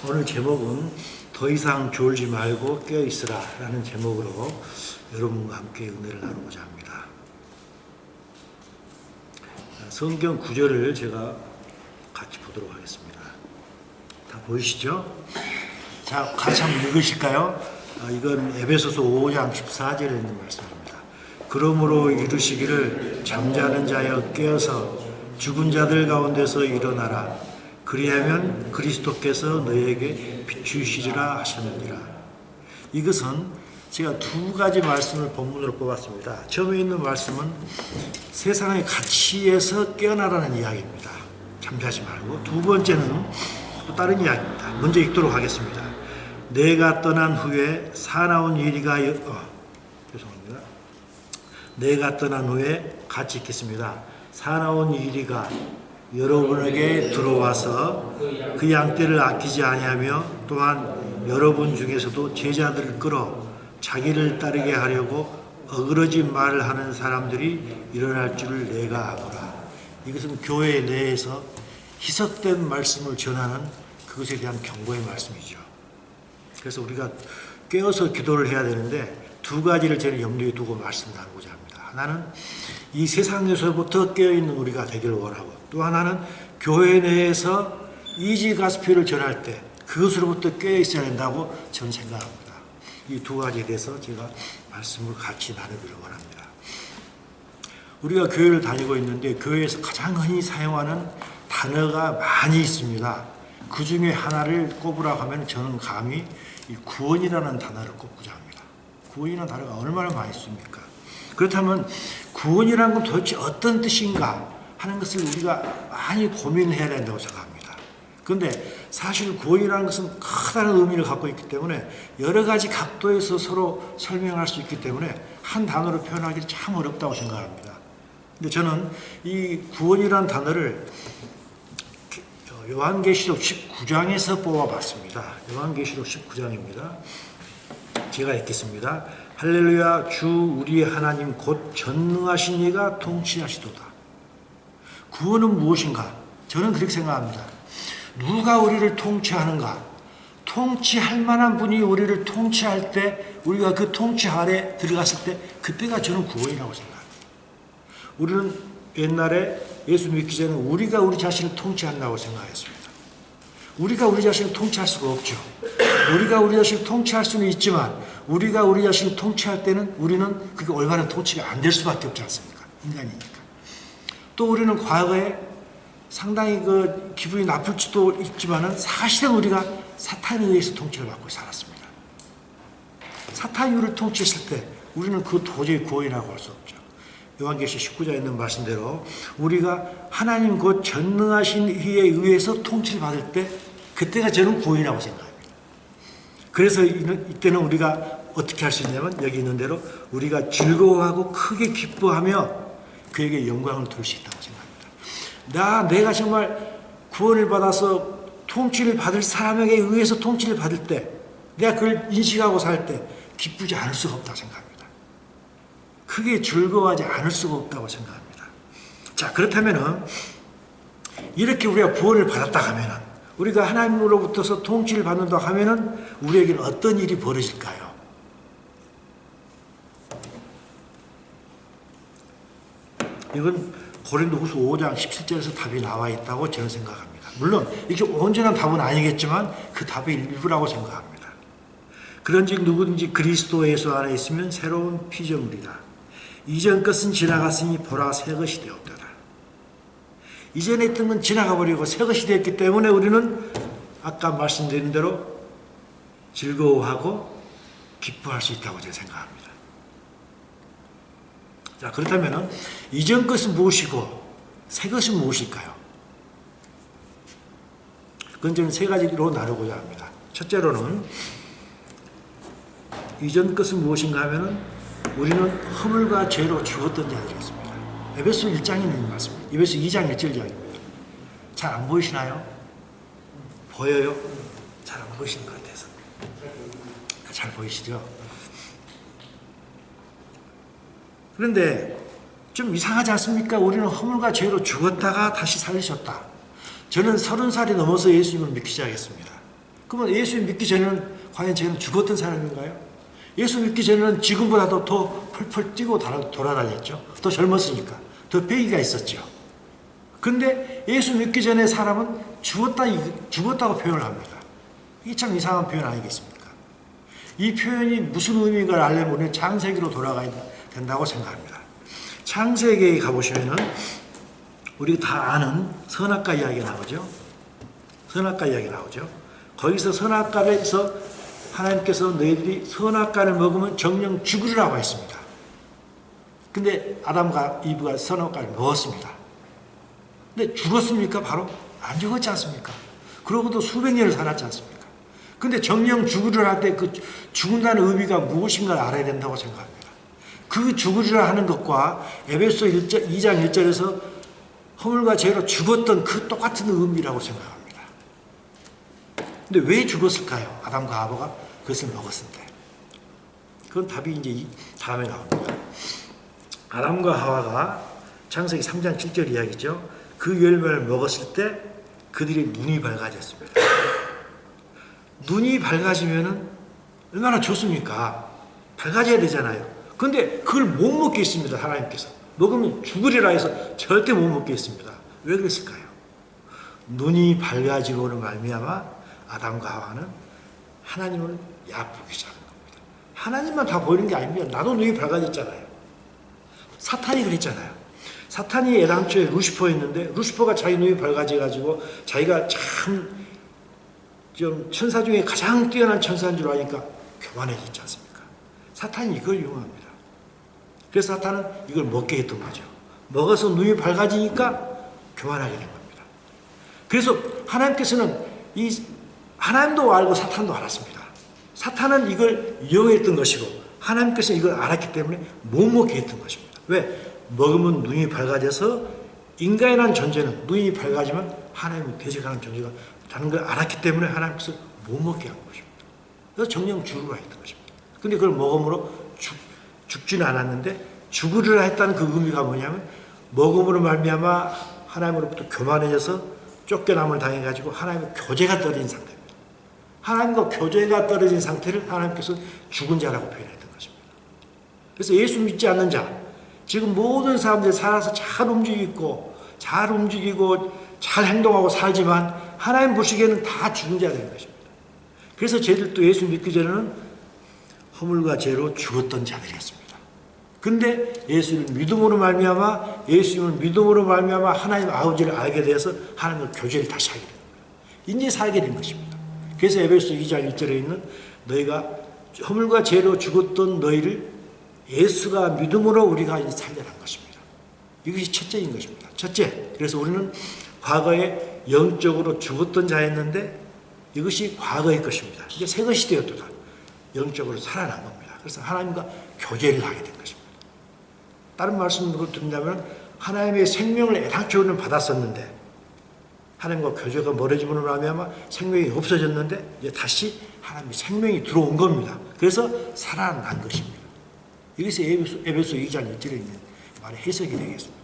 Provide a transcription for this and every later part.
오늘 제목은 더 이상 졸지 말고 깨어있으라 라는 제목으로 여러분과 함께 은혜를 나누고자 합니다. 성경 구절을 제가 같이 보도록 하겠습니다. 다 보이시죠? 자, 같이 한번 읽으실까요? 이건 에베소서 5장 14절에 있는 말씀입니다. 그러므로 이루시기를 잠자는 자여 깨어서 죽은 자들 가운데서 일어나라. 그리하면 그리스도께서 너에게 비추시리라 하셨느니라. 이것은 제가 두 가지 말씀을 본문으로 뽑았습니다. 처음에 있는 말씀은 세상의 가치에서 깨어나라는 이야기입니다. 잠자지 말고. 두 번째는 또 다른 이야기입니다. 먼저 읽도록 하겠습니다. 내가 떠난 후에 사나운 이리가 죄송합니다. 내가 떠난 후에 같이 읽겠습니다. 사나운 이리가 여러분에게 들어와서 그 양떼를 아끼지 아니하며 또한 여러분 중에서도 제자들을 끌어 자기를 따르게 하려고 어그러진 말을 하는 사람들이 일어날 줄을 내가 아노라. 이것은 교회 내에서 희석된 말씀을 전하는 그것에 대한 경고의 말씀이죠. 그래서 우리가 깨어서 기도를 해야 되는데 두 가지를 저는 염두에 두고 말씀 나누고자 합니다. 하나는 이 세상에서부터 깨어있는 우리가 되기를 원하고, 또 하나는 교회 내에서 이지 가스펠을 전할 때 그것으로부터 깨어있어야 된다고 저는 생각합니다. 이 두 가지에 대해서 제가 말씀을 같이 나누기를 원합니다. 우리가 교회를 다니고 있는데 교회에서 가장 흔히 사용하는 단어가 많이 있습니다. 그 중에 하나를 꼽으라고 하면 저는 감히 이 구원이라는 단어를 꼽고자 합니다. 구원이라는 단어가 얼마나 많이 씁니까? 그렇다면 구원이라는 건 도대체 어떤 뜻인가 하는 것을 우리가 많이 고민을 해야 된다고 생각합니다. 그런데 사실 구원이라는 것은 커다란 의미를 갖고 있기 때문에 여러 가지 각도에서 서로 설명할 수 있기 때문에 한 단어로 표현하기 참 어렵다고 생각합니다. 근데 저는 이 구원이라는 단어를 요한계시록 19장에서 뽑아봤습니다. 요한계시록 19장입니다. 제가 읽겠습니다. 할렐루야. 주 우리의 하나님 곧 전능하신 이가 통치하시도다. 구원은 무엇인가? 저는 그렇게 생각합니다. 누가 우리를 통치하는가? 통치할 만한 분이 우리를 통치할 때, 우리가 그 통치 아래 들어갔을 때 그때가 저는 구원이라고 생각합니다. 우리는 옛날에 예수 믿기 전에 우리가 우리 자신을 통치한다고 생각했습니다. 우리가 우리 자신을 통치할 수가 없죠. 우리가 우리 자신을 통치할 수는 있지만 우리가 우리 자신을 통치할 때는 우리는 그게 올바른 통치가 안 될 수밖에 없지 않습니까? 인간이니까. 또 우리는 과거에 상당히 그 기분이 나쁠지도 있지만은 사실은 우리가 사탄에 의해서 통치를 받고 살았습니다. 사탄이 우리를 통치했을 때 우리는 그 도저히 구원이라고 할 수 없죠. 요한계시 19장에 있는 말씀대로 우리가 하나님 곧 전능하신 이에 의해서 통치를 받을 때 그때가 저는 구원이라고 생각합니다. 그래서 이때는 우리가 어떻게 할 수 있냐면 여기 있는 대로 우리가 즐거워하고 크게 기뻐하며 그에게 영광을 돌릴 수 있다고 생각합니다. 내가 정말 구원을 받아서 통치를 받을 사람에게 의해서 통치를 받을 때 내가 그걸 인식하고 살 때 기쁘지 않을 수가 없다고 생각합니다. 크게 즐거워하지 않을 수가 없다고 생각합니다. 자, 그렇다면은 이렇게 우리가 구원을 받았다 하면은 우리가 하나님으로부터서 통치를 받는다 하면은 우리에게는 어떤 일이 벌어질까요? 이건 고린도후서 5장 17절에서 답이 나와 있다고 저는 생각합니다. 물론 이렇게 온전한 답은 아니겠지만 그 답의 일부라고 생각합니다. 그런즉 누구든지 그리스도 예수 안에 있으면 새로운 피조물이다. 이전 것은 지나갔으니 보라 새 것이 되었더라. 이전에 있던 건 지나가 버리고 새 것이 되었기 때문에 우리는 아까 말씀드린 대로 즐거워하고 기뻐할 수 있다고 제가 생각합니다. 자, 그렇다면 이전 것은 무엇이고 새 것은 무엇일까요? 그건 저는 세 가지로 나누고자 합니다. 첫째로는 이전 것은 무엇인가 하면은 우리는 허물과 죄로 죽었던 자들이었습니다. 에베소 1장에 있는 말씀입니다. 에베소 2장 1절입니다. 잘 안 보이시나요? 보여요? 잘 안 보이시는 것 같아서. 잘 보이시죠? 그런데 좀 이상하지 않습니까? 우리는 허물과 죄로 죽었다가 다시 살리셨다. 저는 30살이 넘어서 예수님을 믿기 시작했습니다. 그러면 예수 믿기 전에는 과연 저는 죽었던 사람인가요? 예수 믿기 전에는 지금보다도 더 펄펄 뛰고 돌아다녔죠. 더 젊었으니까. 더 배기가 있었죠. 근데 예수 믿기 전에 사람은 죽었다고 표현을 합니다. 이게 참 이상한 표현 아니겠습니까? 이 표현이 무슨 의미인가를 알려면 우리는 창세기로 돌아가야 된다고 생각합니다. 창세기에 가보시면은 우리 다 아는 선악과 이야기가 나오죠. 선악과 이야기 나오죠. 거기서 선악과에서 하나님께서 너희들이 선악과를 먹으면 정령 죽으리라고 했습니다. 근데 아담과 이브가 선악과를 먹었습니다. 근데 죽었습니까? 바로 안 죽었지 않습니까? 그러고도 수백 년을 살았지 않습니까? 근데 정령 죽으리라 할 때 그 죽는다는 의미가 무엇인가를 알아야 된다고 생각합니다. 그 죽으리라 하는 것과 에베소 2장 1절에서 허물과 죄로 죽었던 그 똑같은 의미라고 생각합니다. 근데 왜 죽었을까요? 아담과 하와가 그것을 먹었을 때. 그건 답이 이제 다음에 나옵니다. 아담과 하와가 창세기 3장 7절 이야기죠. 그 열매를 먹었을 때 그들의 눈이 밝아졌습니다. 눈이 밝아지면은 얼마나 좋습니까? 밝아져야 되잖아요. 근데 그걸 못 먹겠습니다. 하나님께서. 먹으면 죽으리라 해서 절대 못 먹겠습니다. 왜 그랬을까요? 눈이 밝아지고는 말미암아 아담과 하와는 하나님을 얕보기 시작한 겁니다. 하나님만 다 보이는 게 아닙니다. 나도 눈이 밝아졌잖아요. 사탄이 그랬잖아요. 사탄이 애당초에 루시퍼였는데 루시퍼가 자기 눈이 밝아져가지고 자기가 참 좀 천사 중에 가장 뛰어난 천사인 줄 아니까 교만해졌지 않습니까? 사탄이 이걸 이용합니다. 그래서 사탄은 이걸 먹게 했던 거죠. 먹어서 눈이 밝아지니까 교만하게 된 겁니다. 그래서 하나님께서는 하나님도 알고 사탄도 알았습니다. 사탄은 이걸 이용했던 것이고 하나님께서는 이걸 알았기 때문에 못 먹게 했던 것입니다. 왜? 먹으면 눈이 밝아져서 인간이라는 존재는 눈이 밝아지면 하나님을 대적하는 존재가 라는 걸 알았기 때문에 하나님께서 못 먹게 한 것입니다. 그래서 정령 죽으리라 했던 것입니다. 근데 그걸 먹음으로 죽지는 않았는데 죽으리라 했다는 그 의미가 뭐냐면 먹음으로 말미암아 하나님으로부터 교만해져서 쫓겨남을 당해가지고 하나님의 교제가 떨어진 상태입니다. 하나님과 교제가 떨어진 상태를 하나님께서 죽은 자라고 표현했던 것입니다. 그래서 예수 믿지 않는 자, 지금 모든 사람들이 살아서 잘 움직이고 잘 행동하고 살지만 하나님 보시기에는 다 죽은 자가 되는 것입니다. 그래서 저희들도 예수 믿기 전에는 허물과 죄로 죽었던 자들이었습니다. 근데 예수를 믿음으로 말미암아 하나님 아버지를 알게 되어서 하나님과 교제를 다시 하게 됩니다. 이제 살게 된 것입니다. 그래서 에베소 2장 1절에 있는 너희가 허물과 죄로 죽었던 너희를 예수가 믿음으로 우리가 이제 살려낸 것입니다. 이것이 첫째인 것입니다. 첫째. 그래서 우리는 과거에 영적으로 죽었던 자였는데 이것이 과거의 것입니다. 이제 새 것이 되었도다. 영적으로 살아난 겁니다. 그래서 하나님과 교제를 하게 된 것입니다. 다른 말씀으로 드린다면 하나님의 생명을 애당초에는 받았었는데 하나님과 교제가 멀어짐으로 말미암아 생명이 없어졌는데 이제 다시 하나님의 생명이 들어온 겁니다. 그래서 살아난 것입니다. 이것이 에베소 2장 1절에 있는 말의 해석이 되겠습니다.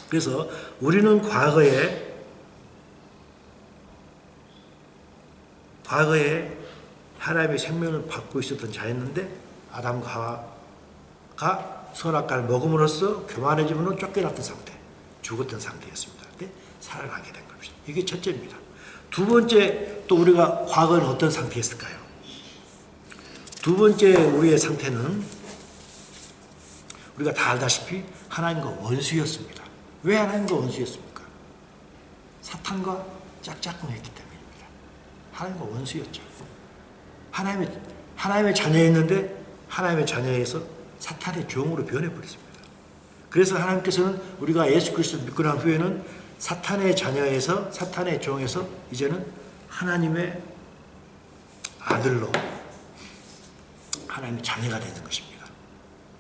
그래서 우리는 과거에 하나님의 생명을 받고 있었던 자였는데 아담과 하와가 선악과를 먹음으로써 교만해짐으로 쫓겨났던 상태, 죽었던 상태였습니다. 근데 살아나게 된 겁니다. 이게 첫째입니다. 두 번째, 또 우리가 과거에는 어떤 상태였을까요? 두 번째 우리의 상태는 우리가 다 알다시피 하나님과 원수였습니다. 왜 하나님과 원수였습니까? 사탄과 짝짝꿍했기 때문입니다. 하나님과 원수였죠. 하나님의 자녀였는데 하나님의 자녀에서 사탄의 종으로 변해버렸습니다. 그래서 하나님께서는 우리가 예수 그리스도를 믿고 난 후에는 사탄의 자녀에서 사탄의 종에서 이제는 하나님의 아들로 하나님의 자녀가 되는 것입니다.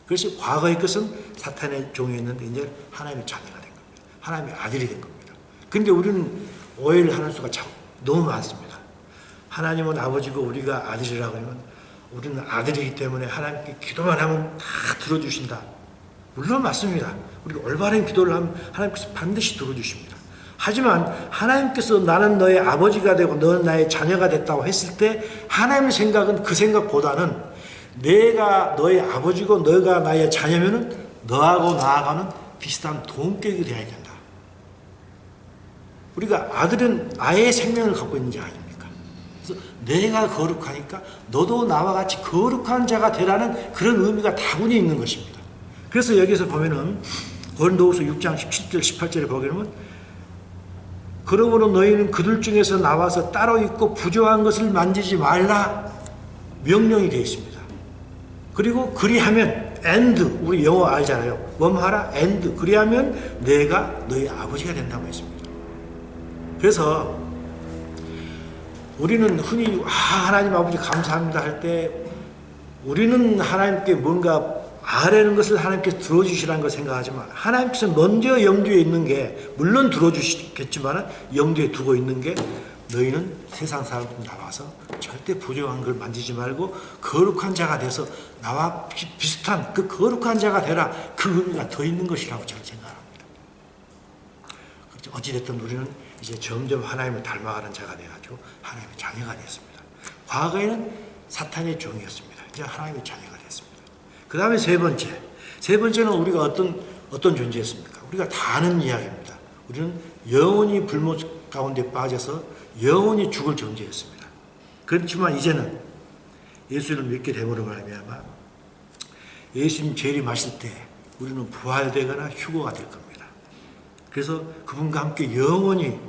그래서 과거의 것은 사탄의 종이었는데 이제 하나님의 자녀가 된 겁니다. 하나님의 아들이 된 겁니다. 그런데 우리는 오해를 하는 수가 너무 많습니다. 하나님은 아버지고 우리가 아들이라고 하면 우리는 아들이기 때문에 하나님께 기도만 하면 다 들어주신다. 물론 맞습니다. 우리가 올바른 기도를 하면 하나님께서 반드시 들어주십니다. 하지만 하나님께서 나는 너의 아버지가 되고 너는 나의 자녀가 됐다고 했을 때 하나님의 생각은 그 생각보다는 내가 너의 아버지고 너가 나의 자녀면은 너하고 나아가는 비슷한 동격이 되어야 된다. 우리가 아들은 나의 생명을 갖고 있는 자 아닙니까? 그래서 내가 거룩하니까 너도 나와 같이 거룩한 자가 되라는 그런 의미가 다분히 있는 것입니다. 그래서 여기서 보면은 고린도후서 6장 17절 18절에 보게 되면 그러므로 너희는 그들 중에서 나와서 따로 있고 부조한 것을 만지지 말라 명령이 되어 있습니다. 그리고 그리하면 and 우리 영어 알잖아요. 뭐하라 and 그리하면 내가 너희 아버지가 된다고 했습니다. 그래서 우리는 흔히 하나님 아버지 감사합니다 할 때 우리는 하나님께 뭔가 아뢰는 것을 하나님께서 들어주시라는 걸 생각하지만 하나님께서 먼저 염두에 있는 게 물론 들어주시겠지만 염두에 두고 있는 게 너희는 세상 사람들 나와서 절대 부정한 걸 만지지 말고 거룩한 자가 돼서 나와 비슷한 그 거룩한 자가 되라 그 의미가 더 있는 것이라고 저는 생각합니다. 어찌됐든 우리는 이제 점점 하나님을 닮아가는 자가 돼가지고 하나님의 자녀가 됐습니다. 과거에는 사탄의 종이었습니다. 이제 하나님의 자녀가 됐습니다. 그 다음에 세 번째는 우리가 어떤 존재였습니까? 우리가 다 아는 이야기입니다. 우리는 영원히 불못 가운데 빠져서 영원히 죽을 존재였습니다. 그렇지만 이제는 예수를 믿게 됨으로 말미암아 예수님 재림하실 때 우리는 부활되거나 휴거가 될 겁니다. 그래서 그분과 함께 영원히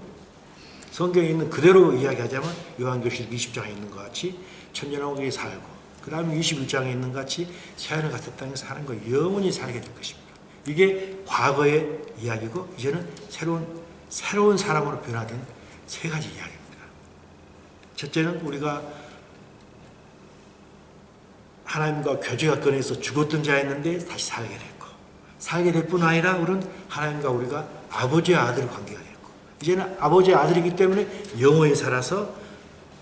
성경에 있는 그대로 이야기하자면 요한계시록 20장에 있는 것 같이 천년왕국에 살고 그 다음에 21장에 있는 것 같이 새하늘 같은 땅에서 사는 거 영원히 살게 될 것입니다. 이게 과거의 이야기고 이제는 새로운 사람으로 변화된 세 가지 이야기입니다. 첫째는 우리가 하나님과 교제가 끊어서 죽었던 자였는데 다시 살게 될 뿐 아니라 우리는 하나님과 우리가 아버지와 아들의 관계가 됐고 이제는 아버지의 아들이기 때문에 영원히 살아서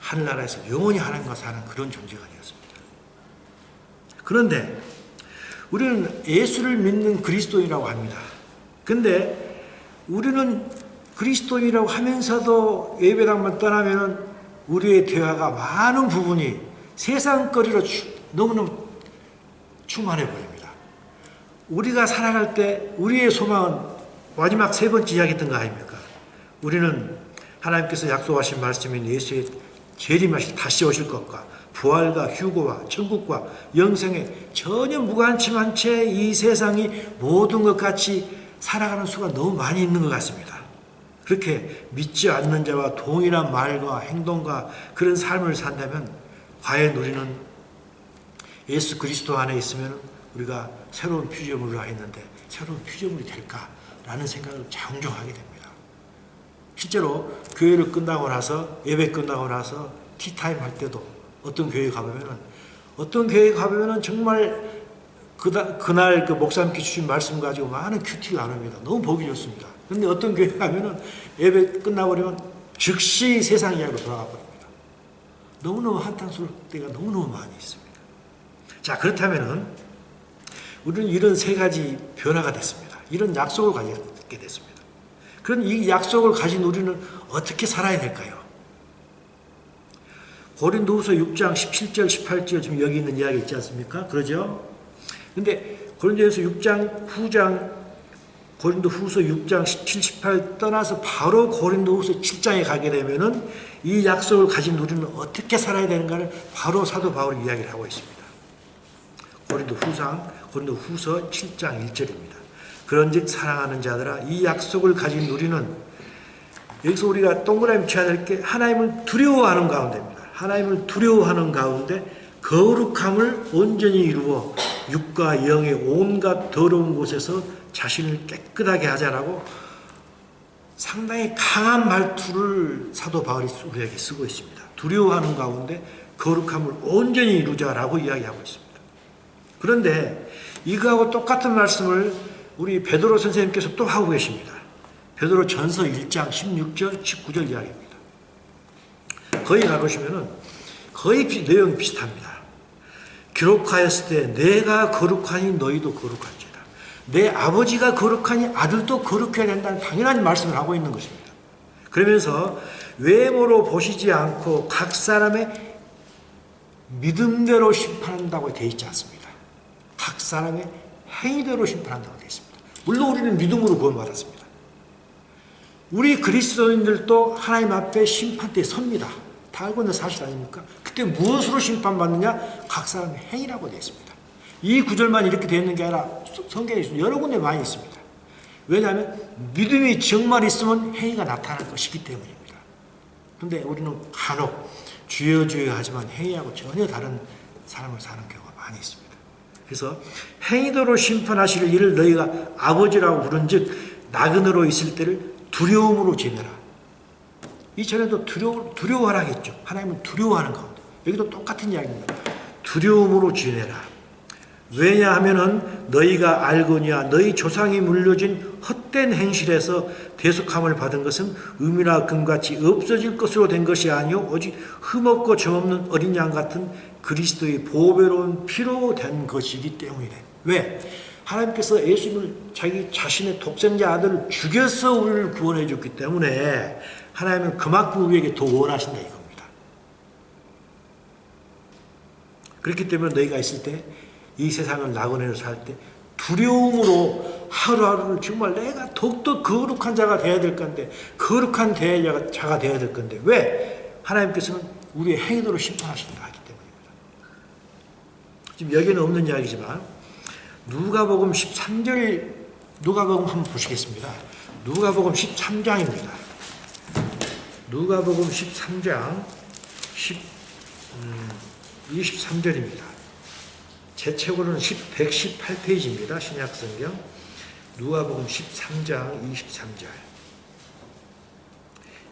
하늘나라에서 영원히 하나님과 사는 그런 존재가 되었습니다. 그런데 우리는 예수를 믿는 그리스도인이라고 합니다. 근데 우리는 그리스도인이라고 하면서도 예배당만 떠나면은 우리의 대화가 많은 부분이 세상거리로 너무너무 충만해 보입니다. 우리가 살아갈 때 우리의 소망은 마지막 세 번째 이야기했던 거 아닙니까? 우리는 하나님께서 약속하신 말씀인 예수의 재림하실 다시 오실 것과 부활과 휴거와 천국과 영생에 전혀 무관심한 채 이 세상이 모든 것 같이 살아가는 수가 너무 많이 있는 것 같습니다. 그렇게 믿지 않는 자와 동일한 말과 행동과 그런 삶을 산다면 과연 우리는 예수 그리스도 안에 있으면 우리가 새로운 피조물을 했는데 새로운 피조물이 될까라는 생각을 장중하게 됩니다. 실제로 교회를 끝나고 나서 예배 끝나고 나서 티타임 할 때도 어떤 교회 가보면은 정말 그날 그 목사님께 주신 말씀 가지고 많은 큐티를 나눕니다. 너무 보기 좋습니다. 그런데 어떤 교회 가면은 예배 끝나버리면 즉시 세상 이야기로 돌아가 버립니다. 너무너무 한탄스러울 때가 너무너무 많이 있습니다. 자, 그렇다면은 우리는 이런 세 가지 변화가 됐습니다. 이런 약속을 가지게 됐습니다. 그런 이 약속을 가진 우리는 어떻게 살아야 될까요? 고린도후서 6장 17절 18절 지금 여기 있는 이야기 있지 않습니까? 그러죠? 근데 고린도후서 6장 17, 18 떠나서 바로 고린도후서 7장에 가게 되면은 이 약속을 가진 우리는 어떻게 살아야 되는가를 바로 사도 바울이 이야기를 하고 있습니다. 고린도후서 7장 1절입니다. 그런즉 사랑하는 자들아 이 약속을 가진 우리는 여기서 우리가 동그라미 쳐야 될 게 하나님을 두려워하는 가운데입니다. 하나님을 두려워하는 가운데 거룩함을 온전히 이루어 육과 영의 온갖 더러운 곳에서 자신을 깨끗하게 하자라고 상당히 강한 말투를 사도 바울이 우리에게 쓰고 있습니다. 두려워하는 가운데 거룩함을 온전히 이루자라고 이야기하고 있습니다. 그런데 이거하고 똑같은 말씀을 우리 베드로 선생님께서 또 하고 계십니다. 베드로 전서 1장 16절 19절 이야기입니다. 거기 가보시면은 거의 내용이 비슷합니다. 기록하였을 때 내가 거룩하니 너희도 거룩할지어다. 내 아버지가 거룩하니 아들도 거룩해야 된다는 당연한 말씀을 하고 있는 것입니다. 그러면서 외모로 보시지 않고 각 사람의 믿음대로 심판한다고 되어 있지 않습니다. 각 사람의 행위대로 심판한다고 되어 있습니다. 물론 우리는 믿음으로 구원받았습니다. 우리 그리스도인들도 하나님 앞에 심판대에 섭니다. 다 알고 있는 사실 아닙니까? 그때 무엇으로 심판받느냐? 각 사람의 행위라고 되어 있습니다. 이 구절만 이렇게 되어 있는 게 아니라 성경에 여러 군데 많이 있습니다. 왜냐하면 믿음이 정말 있으면 행위가 나타날 것이기 때문입니다. 그런데 우리는 간혹 주여 주여 하지만 행위하고 전혀 다른 삶을 사는 경우가 많이 있습니다. 그래서 행위대로 심판하시를 이를 너희가 아버지라고 부른즉 나그네로 있을 때를 두려움으로 지내라. 이전에도 두려워하라 했죠. 하나님은 두려워하는 가운데. 여기도 똑같은 이야기입니다. 두려움으로 지내라. 왜냐하면은 너희가 알거니와 너희 조상이 물려진 헛된 행실에서 대속함을 받은 것은 금이나 금같이 없어질 것으로 된 것이 아니요 오직 흠없고 점없는 어린 양 같은 그리스도의 보배로운 피로 된 것이기 때문이래. 왜? 하나님께서 예수님을 자기 자신의 독생자 아들을 죽여서 우리를 구원해 줬기 때문에 하나님은 그만큼 우리에게 더 원하신다 이겁니다. 그렇기 때문에 너희가 있을 때 이 세상을 나그네로 살 때 두려움으로 하루하루를 정말 내가 더욱더 거룩한 자가 되어야 될 건데 거룩한 자가 되어야 될 건데 왜? 하나님께서는 우리의 행위대로 심판하신다 하기 때문입니다. 지금 여기는 없는 이야기지만 누가복음 13절 누가복음 한번 보시겠습니다. 누가복음 13장입니다. 누가복음 13장 23절입니다. 제 책으로는 118페이지입니다. 신약성경 누가복음 13장 23절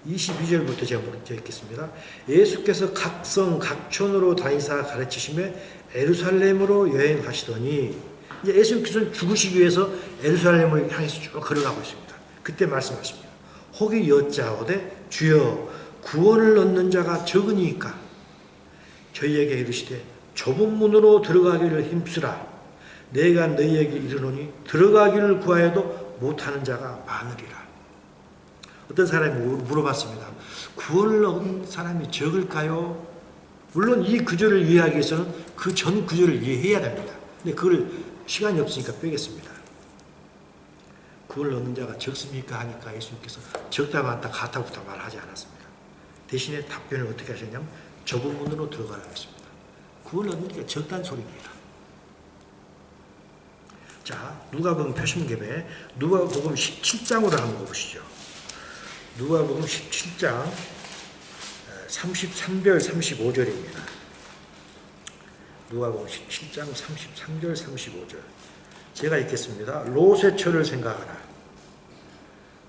22절부터 제가 먼저 읽겠습니다. 예수께서 각성 각촌으로 다니사 가르치시며 에루살렘으로 여행하시더니 이제 예수님께서는 죽으시기 위해서 에루살렘을 향해서 쭉 걸어가고 있습니다. 그때 말씀하십니다. 혹이 여짜오되 주여 구원을 얻는 자가 적으니까 저희에게 이르시되 좁은 문으로 들어가기를 힘쓰라. 내가 너희에게 이르노니 들어가기를 구하여도 못하는 자가 많으리라. 어떤 사람이 물어봤습니다. 구원을 얻은 사람이 적을까요? 물론 이 구절을 이해하기 위해서는 그 전 구절을 이해해야 됩니다. 근데 그걸 시간이 없으니까 빼겠습니다. 구원을 얻는 자가 적습니까? 하니까 예수님께서 적다 많다 같다부터 말하지 않았습니다. 대신에 답변을 어떻게 하셨냐면 좁은 문으로 들어가라고 했습니다. 구원을 얻는 게 적다는 소리입니다. 자, 누가복음 표심geb에 누가복음 17장으로 한번 보시죠. 누가복음 17장 33절 35절입니다. 누가복음 17장 33절 35절 제가 읽겠습니다. 롯의 생각하라.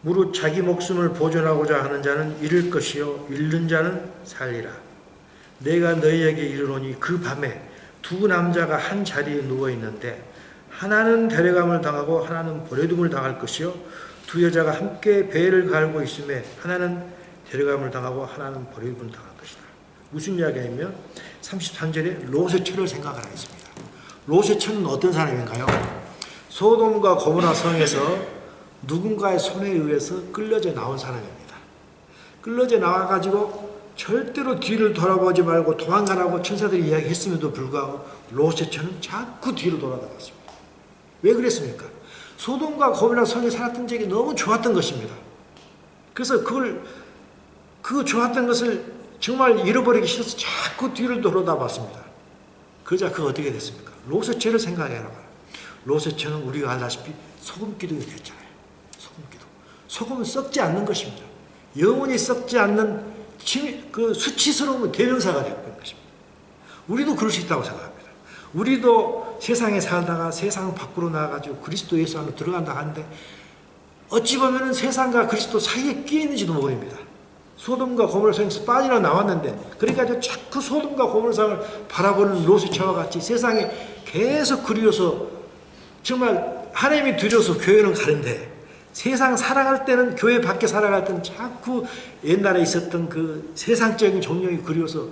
무릇 자기 목숨을 보존하고자 하는 자는 잃을 것이요 잃는 자는 살리라. 내가 너희에게 이르노니 그 밤에 두 남자가 한 자리에 누워 있는데 하나는 데려감을 당하고 하나는 버려둠을 당할 것이요 두 여자가 함께 배를 갈고 있음에 하나는 데려감을 당하고 하나는 버려둠을 당할 것이다. 무슨 이야기냐면 33절에 롯의 처를 생각하라 했습니다. 롯의 처는 어떤 사람인가요? 소돔과 고모라 성에서 누군가의 손에 의해서 끌려져 나온 사람입니다. 끌려져 나와가지고 절대로 뒤를 돌아보지 말고 도망가라고 천사들이 이야기했음에도 불구하고 롯의 처는 자꾸 뒤로 돌아다녔습니다. 왜 그랬습니까? 소돔과 고모라 성에 살았던 적이 너무 좋았던 것입니다. 그래서 그 좋았던 것을 정말 잃어버리기 싫어서 자꾸 뒤를 돌아다봤습니다. 그러자 그가 어떻게 됐습니까? 롯의 처를 생각해라. 롯의 처는 우리가 알다시피 소금기둥이 됐잖아요. 소금기둥. 소금은 썩지 않는 것입니다. 영원히 썩지 않는 그 수치스러운 대명사가 되어버린 것입니다. 우리도 그럴 수 있다고 생각합니다. 우리도 세상에 살다가 세상 밖으로 나가가지고 그리스도 예수 안으로 들어간다 하는데 어찌 보면 세상과 그리스도 사이에 끼어 있는지도 모릅니다. 소돔과 고모라 성에서 빠져 나왔는데 그러니까 자꾸 소돔과 고모라 성을 바라보는 롯의 처와 같이 세상에 계속 그리워서 정말 하나님이 두려워서 교회는 가는데 세상 살아갈 때는 교회 밖에 살아갈 때는 자꾸 옛날에 있었던 그 세상적인 정령이 그리워서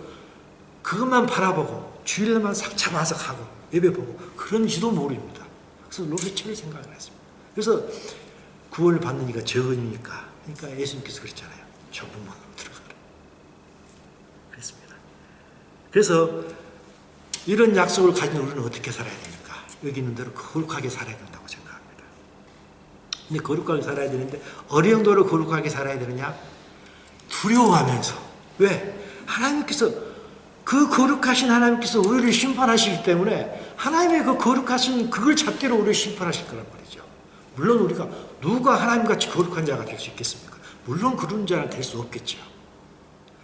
그것만 바라보고 주일날만 싹 잡아서 가고 예배보고 그런지도 모릅니다. 그래서 롯의 처를 생각을 했습니다. 그래서 구원을 받는 이가 적으니까 그러니까 예수님께서 그랬잖아요. 좁은 문으로 들어가라. 그랬습니다. 그래서 이런 약속을 가진 우리는 어떻게 살아야 됩니까? 여기 있는 대로 거룩하게 살아야 된다고 생각합니다. 근데 거룩하게 살아야 되는데 어느 정도로 거룩하게 살아야 되느냐? 두려워하면서. 왜? 하나님께서 그 거룩하신 하나님께서 우리를 심판하시기 때문에 하나님의 그 거룩하신 그걸 잣대로 우리를 심판하실 거란 말이죠. 물론 우리가 누가 하나님같이 거룩한 자가 될 수 있겠습니까? 물론 그런 자는 될 수 없겠죠.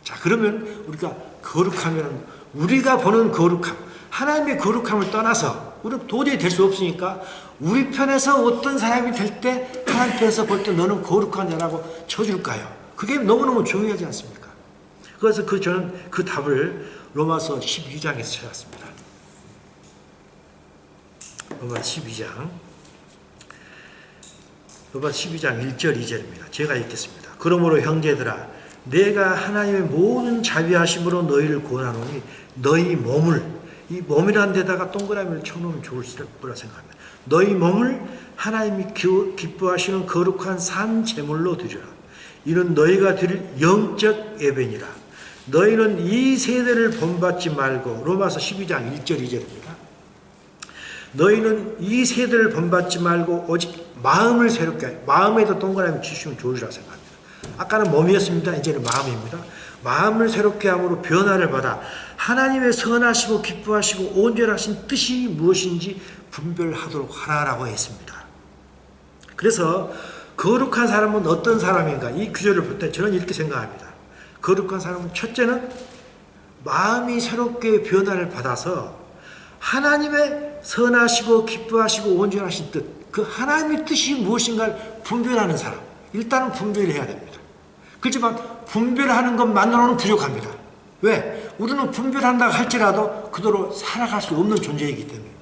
자, 그러면 우리가 거룩하면 우리가 보는 거룩함, 하나님의 거룩함을 떠나서 우리는 도저히 될 수 없으니까 우리 편에서 어떤 사람이 될 때 하나님 편에서 볼 때 너는 거룩한 자라고 쳐줄까요? 그게 너무너무 중요하지 않습니까? 그래서 저는 그 답을 로마서 12장에서 찾았습니다. 로마서 12장 1절 2절입니다. 제가 읽겠습니다. 그러므로 형제들아 내가 하나님의 모든 자비하심으로 너희를 권하노니 너희 몸을, 이 몸이라는 데다가 동그라미를 쳐놓으면 좋을 거라 생각합니다. 너희 몸을 하나님이 기뻐하시는 거룩한 산 제물로 드리라. 이는 너희가 드릴 영적 예배니라. 너희는 이 세대를 본받지 말고, 로마서 12장 1절 2절입니다. 너희는 이 세대를 본받지 말고 오직 마음을 새롭게 하여, 마음에도 동그라미 치시면 좋으리라 생각합니다. 아까는 몸이었습니다. 이제는 마음입니다. 마음을 새롭게 함으로 변화를 받아 하나님의 선하시고 기뻐하시고 온전하신 뜻이 무엇인지 분별하도록 하라라고 했습니다. 그래서 거룩한 사람은 어떤 사람인가? 이 구절을 볼 때 저는 이렇게 생각합니다. 거룩한 사람은 첫째는 마음이 새롭게 변화를 받아서 하나님의 선하시고 기뻐하시고 온전하신 뜻, 그 하나님의 뜻이 무엇인가를 분별하는 사람. 일단은 분별해야 됩니다. 그렇지만 분별하는 것만으로는 부족합니다. 왜? 우리는 분별한다고 할지라도 그대로 살아갈 수 없는 존재이기 때문입니다.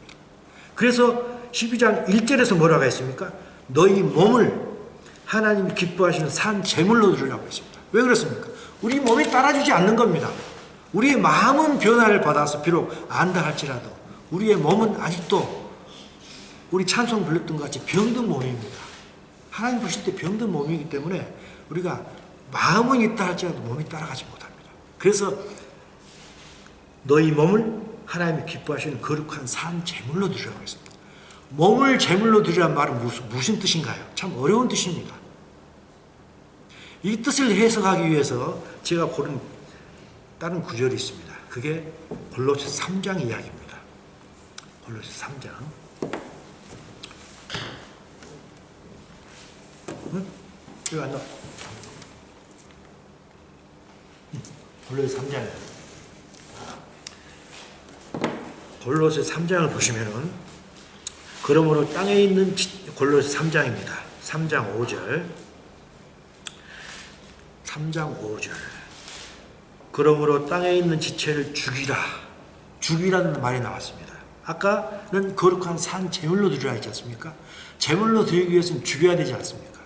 그래서 12장 1절에서 뭐라고 했습니까? 너희 몸을 하나님이 기뻐하시는 산 제물로 드리라고 했습니다. 왜 그렇습니까? 우리 몸이 따라주지 않는 겁니다. 우리의 마음은 변화를 받아서 비록 안다 할지라도 우리의 몸은 아직도 우리 찬송 불렀던 것 같이 병든 몸입니다. 하나님 보실 때 병든 몸이기 때문에 우리가 마음은 있다 할지라도 몸이 따라가지 못합니다. 그래서 너희 몸을 하나님이 기뻐하시는 거룩한 산 제물로 드리라고 했습니다. 몸을 제물로 드리라는 말은 무슨 뜻인가요? 참 어려운 뜻입니다. 이 뜻을 해석하기 위해서 제가 고른 다른 구절이 있습니다. 그게 골로새 3장 이야기입니다. 골로새 3장. 응? 여기 안 나와. 골로새 3장이에요. 골로새 3장을 보시면은 그러므로 땅에 있는 골로새 3장입니다. 3장 5절. 3장 5절. 그러므로 땅에 있는 지체를 죽이라. 죽이라는 말이 나왔습니다. 아까는 거룩한 산 제물로 드리라 했지 않습니까? 제물로 드리기 위해서는 죽여야 되지 않습니까?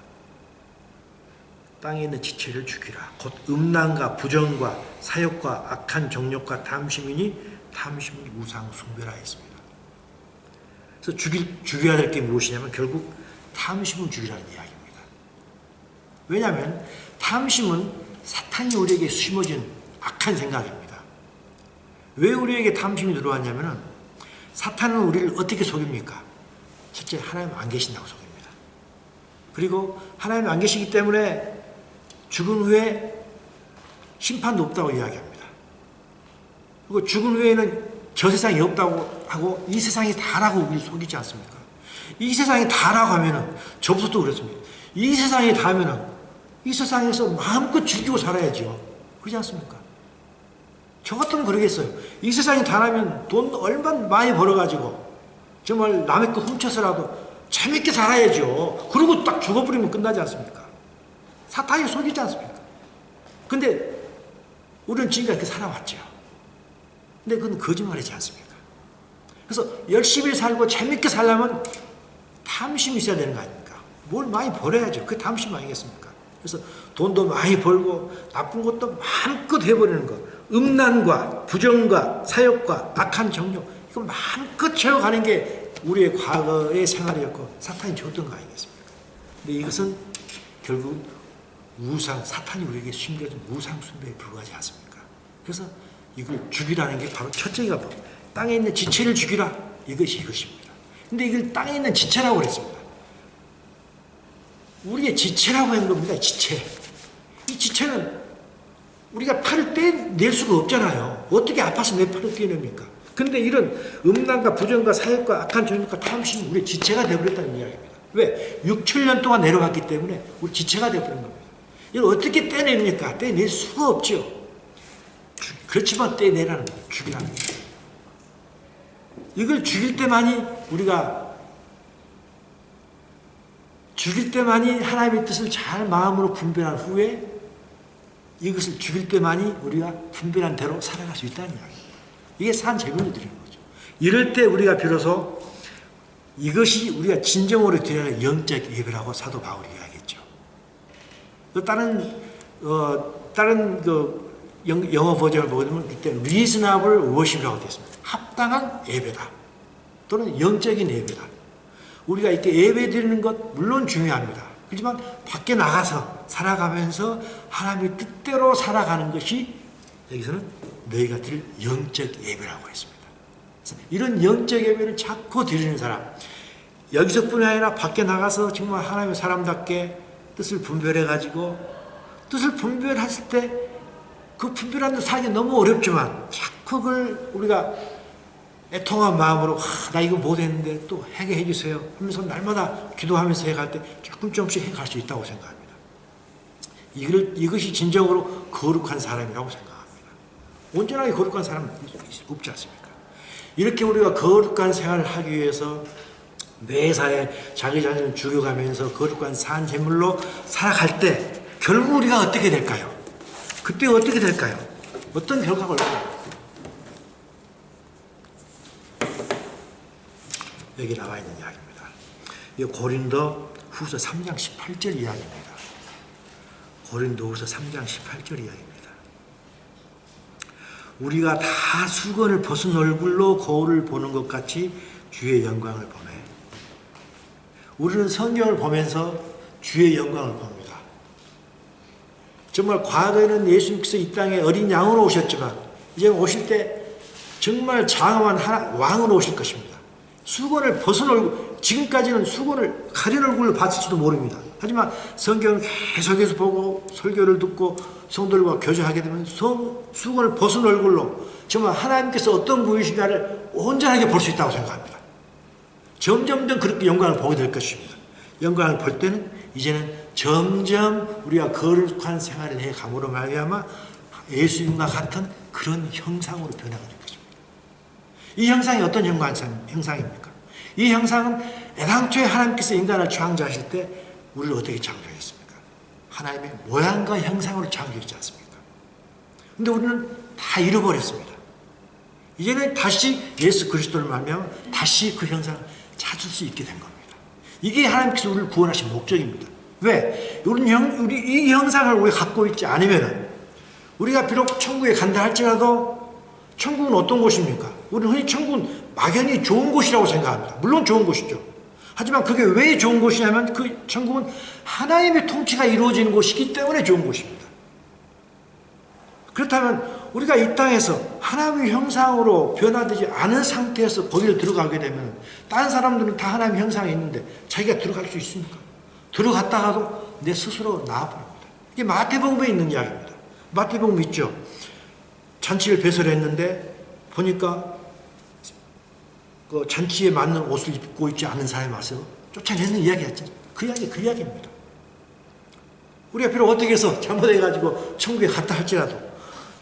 땅에 있는 지체를 죽이라. 곧 음란과 부정과 사욕과 악한 정욕과 탐심이니 탐심이 우상 숭배라 했습니다. 그래서 죽여야 될 게 무엇이냐면 결국 탐심을 죽이라는 이야기입니다. 왜냐하면 탐심은 사탄이 우리에게 심어진 악한 생각입니다. 왜 우리에게 탐심이 들어왔냐면 사탄은 우리를 어떻게 속입니까? 첫째, 하나님 안 계신다고 속입니다. 그리고 하나님 안 계시기 때문에 죽은 후에 심판도 없다고 이야기합니다. 그리고 죽은 후에는 저 세상이 없다고 하고 이 세상이 다라고 우리를 속이지 않습니까? 이 세상이 다라고 하면은 저부터도 그렇습니다. 이 세상이 다면은 이 세상에서 마음껏 즐기고 살아야죠. 그렇지 않습니까? 저 같으면 그러겠어요. 이 세상이 다라면 돈 얼마나 많이 벌어가지고 정말 남의 거 훔쳐서라도 재밌게 살아야죠. 그리고 딱 죽어버리면 끝나지 않습니까? 사탄이 속이지 않습니까? 근데 우리는 지금까지 그렇게 살아왔죠. 근데 그건 거짓말이지 않습니까? 그래서 열심히 살고 재밌게 살려면 탐심이 있어야 되는 거 아닙니까? 뭘 많이 벌어야죠. 그게 탐심 아니겠습니까? 그래서 돈도 많이 벌고 나쁜 것도 마음껏 해버리는 거. 음란과 부정과 사욕과 악한 정욕 이거 마음껏 채워가는 게 우리의 과거의 생활이었고 사탄이 줬던 거 아니겠습니까? 근데 이것은 결국 우상, 사탄이 우리에게 심겨준 우상 숭배에 불과하지 않습니까? 그래서 이걸 죽이라는 게 바로 첫째가 땅에 있는 지체를 죽이라, 이것입니다. 근데 이걸 땅에 있는 지체라고 그랬습니다. 우리의 지체라고 한 겁니다. 지체. 이 지체는 우리가 팔을 떼낼 수가 없잖아요. 어떻게 아파서 내 팔을 떼냅니까? 근데 이런 음란과 부정과 사역과 악한 정욕과 탐심이 우리의 지체가 되어버렸다는 이야기입니다. 왜? 6,000년 동안 내려갔기 때문에 우리 지체가 되어버린 겁니다. 이걸 어떻게 떼냅니까? 떼낼 수가 없죠. 그렇지만 떼내라는 거예요. 죽이라는 거예요. 이걸 죽일 때만이 하나님의 뜻을 잘 마음으로 분별한 후에 이것을 죽일 때만이 우리가 분별한 대로 살아갈 수 있다는 이야기입니다. 이게 산 제물을 드리는 거죠. 이럴 때 우리가 비로소 이것이 우리가 진정으로 드려야 할 영적 예배라고 사도 바울이 이야기했죠. 다른 영어 버전을 보면 이때 reasonable worship이라고 되어 있습니다. 합당한 예배다. 또는 영적인 예배다. 우리가 이렇게 예배 드리는 것 물론 중요합니다. 하지만 밖에 나가서 살아가면서 하나님의 뜻대로 살아가는 것이 여기서는 너희가 드릴 영적 예배라고 했습니다. 이런 영적 예배를 자꾸 드리는 사람, 여기서뿐이 아니라 밖에 나가서 정말 하나님의 사람답게 뜻을 분별해가지고 뜻을 분별했을 때 그 분별하는 데 살기 너무 어렵지만 자꾸 그걸 우리가 애통한 마음으로 나 이거 못했는데 또 해게 해주세요 하면서 날마다 기도하면서 해갈 때 조금씩 해갈 수 있다고 생각합니다. 이것이 진정으로 거룩한 사람이라고 생각합니다. 온전하게 거룩한 사람은 없지 않습니까? 이렇게 우리가 거룩한 생활을 하기 위해서 매사에 자기 자신을 죽여가면서 거룩한 산 제물로 살아갈 때 결국 우리가 어떻게 될까요? 그때 어떻게 될까요? 어떤 결과가 올까요? 여기 나와 있는 이야기입니다. 이 고린도 후서 3장 18절 이야기입니다. 고린도 후서 3장 18절 이야기입니다. 우리가 다 수건을 벗은 얼굴로 거울을 보는 것 같이 주의 영광을 보매. 우리는 성경을 보면서 주의 영광을 봅니다. 정말 과거에는 예수님께서 이 땅에 어린 양으로 오셨지만 이제 오실 때 정말 장엄한 왕으로 오실 것입니다. 수건을 벗은 얼굴, 지금까지는 수건을 가린 얼굴로 봤을지도 모릅니다. 하지만 성경을 계속해서 보고 설교를 듣고 성도들과 교제하게 되면 수건을 벗은 얼굴로 정말 하나님께서 어떤 분이신가를 온전하게 볼 수 있다고 생각합니다. 점점 그렇게 영광을 보게 될 것입니다. 영광을 볼 때는 이제는 점점 우리가 거룩한 생활을 해감으로 말미암아 예수님과 같은 그런 형상으로 변화가 될 것입니다. 이 형상이 어떤 형상입니까? 이 형상은 애당초에 하나님께서 인간을 창조하실 때 우리를 어떻게 창조했습니까? 하나님의 모양과 형상으로 창조했지 않습니까? 근데 우리는 다 잃어버렸습니다. 이제는 다시 예수 그리스도를 말미암아 다시 그 형상을 찾을 수 있게 된 겁니다. 이게 하나님께서 우리를 구원하신 목적입니다. 왜? 우리 이 형상을 우리가 갖고 있지 않으면 우리가 비록 천국에 간다 할지라도 천국은 어떤 곳입니까? 우리는 흔히 천국은 막연히 좋은 곳이라고 생각합니다. 물론 좋은 곳이죠. 하지만 그게 왜 좋은 곳이냐면 그 천국은 하나님의 통치가 이루어지는 곳이기 때문에 좋은 곳입니다. 그렇다면 우리가 이 땅에서 하나님의 형상으로 변화되지 않은 상태에서 거기를 들어가게 되면 다른 사람들은 다 하나님의 형상이 있는데 자기가 들어갈 수 있습니까? 들어갔다가도 내 스스로 나와버립니다. 이게 마태복음에 있는 이야기입니다. 마태복음 있죠. 잔치를 배설했는데 보니까 그 잔치에 맞는 옷을 입고 있지 않은 사람이 와서 쫓아내는 이야기였죠. 그 이야기입니다. 우리가 비록 어떻게 해서 잘못해가지고 천국에 갔다 할지라도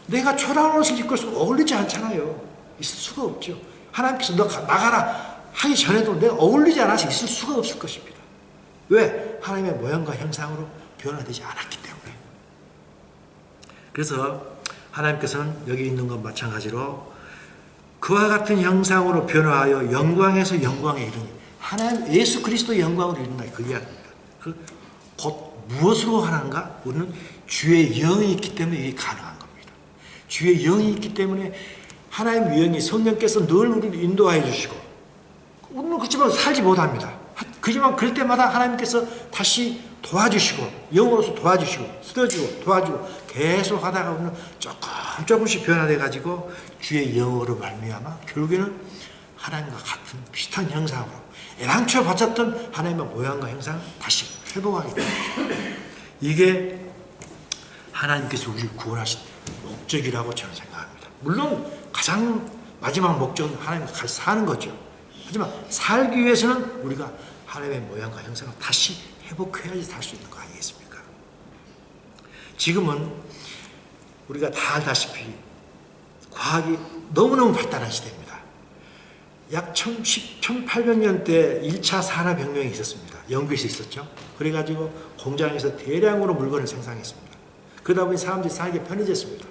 내가 초라한 옷을 입고 있으면 어울리지 않잖아요. 있을 수가 없죠. 하나님께서 너 나가라 하기 전에도 내가 어울리지 않아서 있을 수가 없을 것입니다. 왜? 하나님의 모양과 형상으로 변화되지 않았기 때문에. 그래서 하나님께서는 여기 있는 것 마찬가지로 그와 같은 형상으로 변화하여 영광에서 영광에 이르니 하나님 예수 그리스도의 영광으로 이른다. 그 이야기입니다. 곧 무엇으로 하는가? 우리는 주의 영이 있기 때문에 이게 가능한 겁니다. 주의 영이 있기 때문에 하나님의 영이 성령께서 늘 우리를 인도하여 주시고 우리는 그렇지만 살지 못합니다. 하지만 그럴 때마다 하나님께서 다시 도와주시고 영으로서 도와주시고 쓰러지고 도와주고 계속 하다가 보면 조금씩 변화돼 가지고 주의 영으로 말미암아 결국에는 하나님과 같은 비슷한 형상으로 애당초 바쳤던 하나님의 모양과 형상을 다시 회복하게 됩니다. 이게 하나님께서 우리를 구원하신 목적이라고 저는 생각합니다. 물론 가장 마지막 목적은 하나님과 같이 사는 거죠. 하지만 살기 위해서는 우리가 하나님의 모양과 형상을 다시 회복해야지 살 수 있는 거 아니겠습니까? 지금은 우리가 다 알다시피 과학이 너무너무 발달한 시대입니다. 약 1800년대 1차 산업혁명이 있었습니다. 영국에서 있었죠. 그래가지고 공장에서 대량으로 물건을 생산했습니다. 그러다 보니 사람들이 살기 편해졌습니다.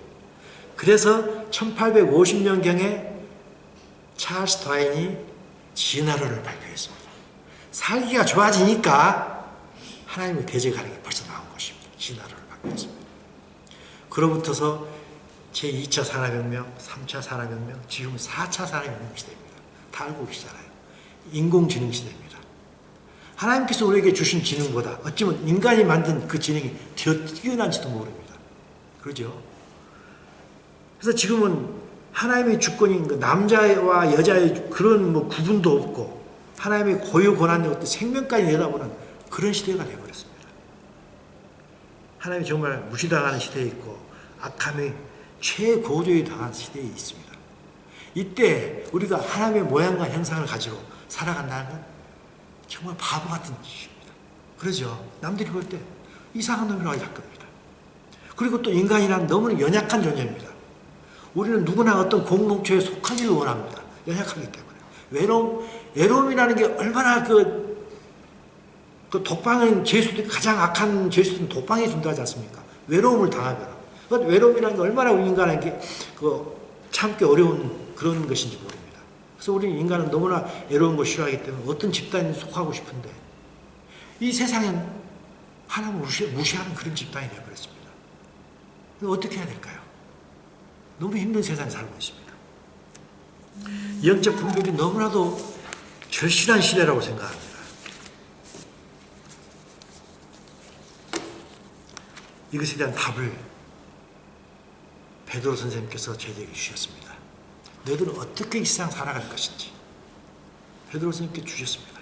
그래서 1850년경에 찰스 다윈이 진화론을 발표했습니다. 살기가 좋아지니까 하나님의 대적하는 게 벌써 나온 것입니다. 진화론을 발표했습니다. 그로부터서 제2차 산업혁명, 3차 산업혁명, 지금은 4차 산업혁명 시대입니다. 다 알고 계시잖아요. 인공지능 시대입니다. 하나님께서 우리에게 주신 지능보다 어쩌면 인간이 만든 그 지능이 더 뛰어난지도 모릅니다. 그러죠? 그래서 지금은 하나님의 주권인 그 남자와 여자의 그런 뭐 구분도 없고 하나님의 고유 권한이 어떤 생명까지 내다보는 그런 시대가 되어버렸습니다. 하나님이 정말 무시당하는 시대에 있고 악함이 최고조에 당한 시대에 있습니다. 이때 우리가 하나님의 모양과 형상을 가지고 살아간다는 건 정말 바보 같은 짓입니다. 그러죠? 남들이 볼 때 이상한 놈이라고 할 겁니다. 그리고 또 인간이란 너무나 연약한 존재입니다. 우리는 누구나 어떤 공동체에 속하기를 원합니다. 연약하기 때문에. 외로움이라는 게 얼마나 그 독방은 죄수들, 가장 악한 죄수들은 독방에 준다 하지 않습니까? 외로움을 당하면. 외로움이라는 게 얼마나 인간에게 참기 어려운 그런 것인지 모릅니다. 그래서 우리 인간은 너무나 외로운 걸 싫어하기 때문에 어떤 집단에 속하고 싶은데 이 세상엔 하나님을 무시하는 그런 집단이 되어버렸습니다. 어떻게 해야 될까요? 너무 힘든 세상에 살고 있습니다. 영적 분별이 너무나도 절실한 시대라고 생각합니다. 이것에 대한 답을 베드로 선생님께서 저에게 주셨습니다. 너희들은 어떻게 이 세상 살아갈 것인지 베드로 선생님께 주셨습니다.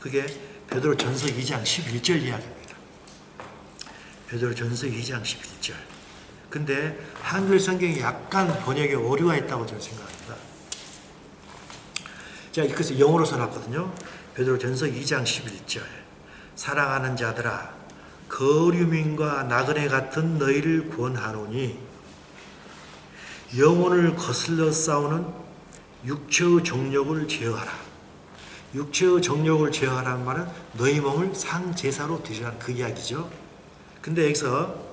그게 베드로 전서 2장 11절 이야기입니다. 베드로 전서 2장 11절. 근데 한글 성경이 약간 번역에 오류가 있다고 저는 생각합니다. 제가 이것을 영어로 써놨거든요. 베드로 전서 2장 11절. 사랑하는 자들아 거류민과 나그네 같은 너희를 권하노니 영혼을 거슬러 싸우는 육체의 정욕을 제어하라. 육체의 정욕을 제어하라는 말은 너희 몸을 상제사로 드리라는 그 이야기죠. 근데 여기서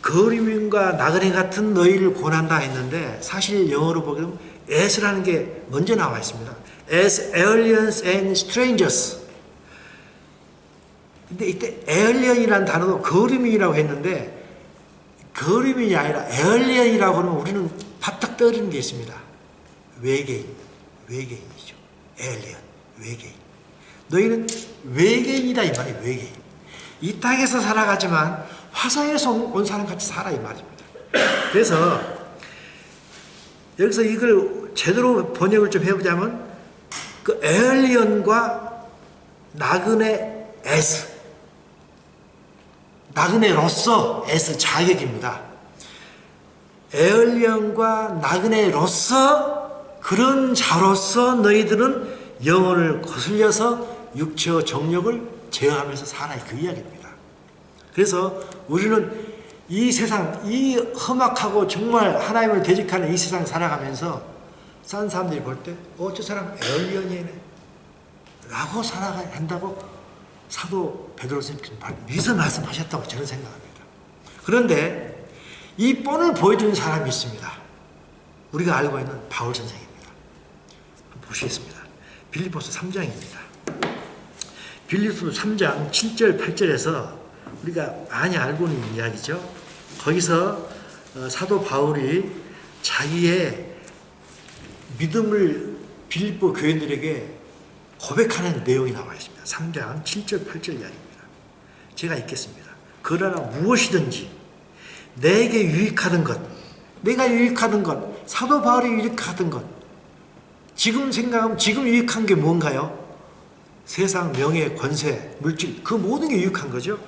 거류민과 나그네 같은 너희를 권한다 했는데 사실 영어로 보면 as라는 게 먼저 나와 있습니다. as aliens and strangers. 근데 이때 alien이라는 단어도 거류민이라고 했는데 거류민이 아니라 alien이라고 하면 우리는 바짝 떠오르는 게 있습니다. 외계인이죠. alien, 외계인. 너희는 외계인이다 이 말이에요. 외계인. 이 땅에서 살아가지만 화성에서 온 사람 같이 살아 이 말입니다. 그래서 여기서 이걸 제대로 번역을 좀 해보자면 그 에얼리언과 나그네 S, 나그네로서 S 자격입니다. 에얼리언과 나그네로서 그런 자로서 너희들은 영혼을 거슬려서 육체의 정욕을 제어하면서 살아야 그 이야기입니다. 그래서 우리는 이 세상, 이 험악하고 정말 하나님을 대적하는 이 세상 살아가면서 싼 사람들이 볼 때 저 사람 에얼리언이네 라고 살아가야 한다고 사도 베드로 선생님께서 미서 말씀하셨다고 저는 생각합니다. 그런데 이 뻔을 보여주는 사람이 있습니다. 우리가 알고 있는 바울 선생입니다. 한번 보시겠습니다. 빌립보서 3장입니다. 빌립보서 3장 7절 8절에서 우리가 많이 알고 있는 이야기죠. 거기서 사도 바울이 자기의 믿음을 빌립보 교인들에게 고백하는 내용이 나와 있습니다. 3장 7절 8절 이야기입니다. 제가 읽겠습니다. 그러나 무엇이든지 내게 유익하던 것, 내가 유익하던 것, 사도 바울이 유익하던 것, 지금 생각하면 지금 유익한 게 뭔가요? 세상, 명예, 권세, 물질, 그 모든 게 유익한 거죠.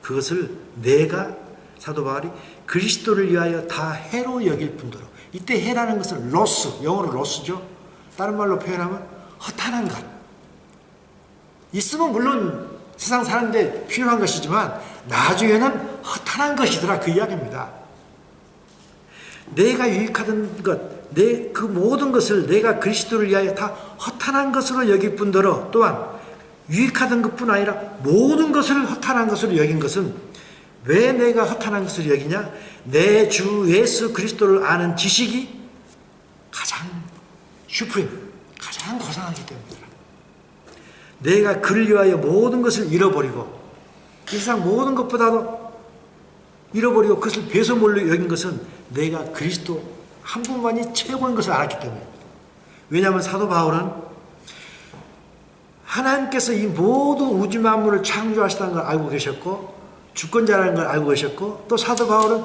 그것을 내가, 사도 바울이 그리스도를 위하여 다 해로 여길 뿐더러, 이때 해라는 것은 로스, 영어로 로스죠. 다른 말로 표현하면 허탄한 것. 있으면 물론 세상 사는데 필요한 것이지만 나중에는 허탄한 것이더라, 그 이야기입니다. 내가 유익하던 것, 그 모든 것을 내가 그리스도를 위하여 다 허탄한 것으로 여길 뿐더러, 또한 유익하던 것뿐 아니라 모든 것을 허탄한 것으로 여긴 것은, 왜 내가 허탄한 것으로 여기냐? 내 주 예수 그리스도를 아는 지식이 가장 슈프림, 가장 고상하기 때문이다. 내가 그를 위하여 모든 것을 잃어버리고, 이 세상 모든 것보다도 잃어버리고 그것을 배설물로 여긴 것은 내가 그리스도 한 분만이 최고인 것을 알았기 때문입니다. 왜냐하면 사도 바울은 하나님께서 이 모든 우주 만물을 창조하시다는 걸 알고 계셨고, 주권자라는 걸 알고 계셨고, 또 사도 바울은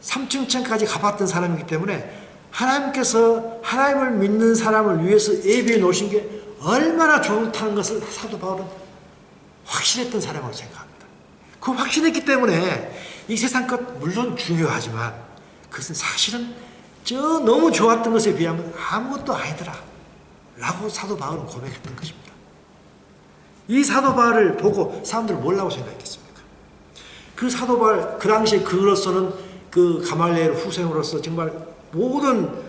삼층천까지 가봤던 사람이기 때문에 하나님께서 하나님을 믿는 사람을 위해서 예비해 놓으신 게 얼마나 좋다는 것을 사도 바울은 확신했던 사람으로 생각합니다. 그 확신했기 때문에 이 세상 것 물론 중요하지만 그것은 사실은 저 너무 좋았던 것에 비하면 아무것도 아니더라 라고 사도 바울은 고백했던 것입니다. 이 사도 바울을 보고 사람들은 뭐라고 생각했겠습니까? 그 사도 바울, 그 당시에 그로서는 그 가말리엘 후생으로서 정말 모든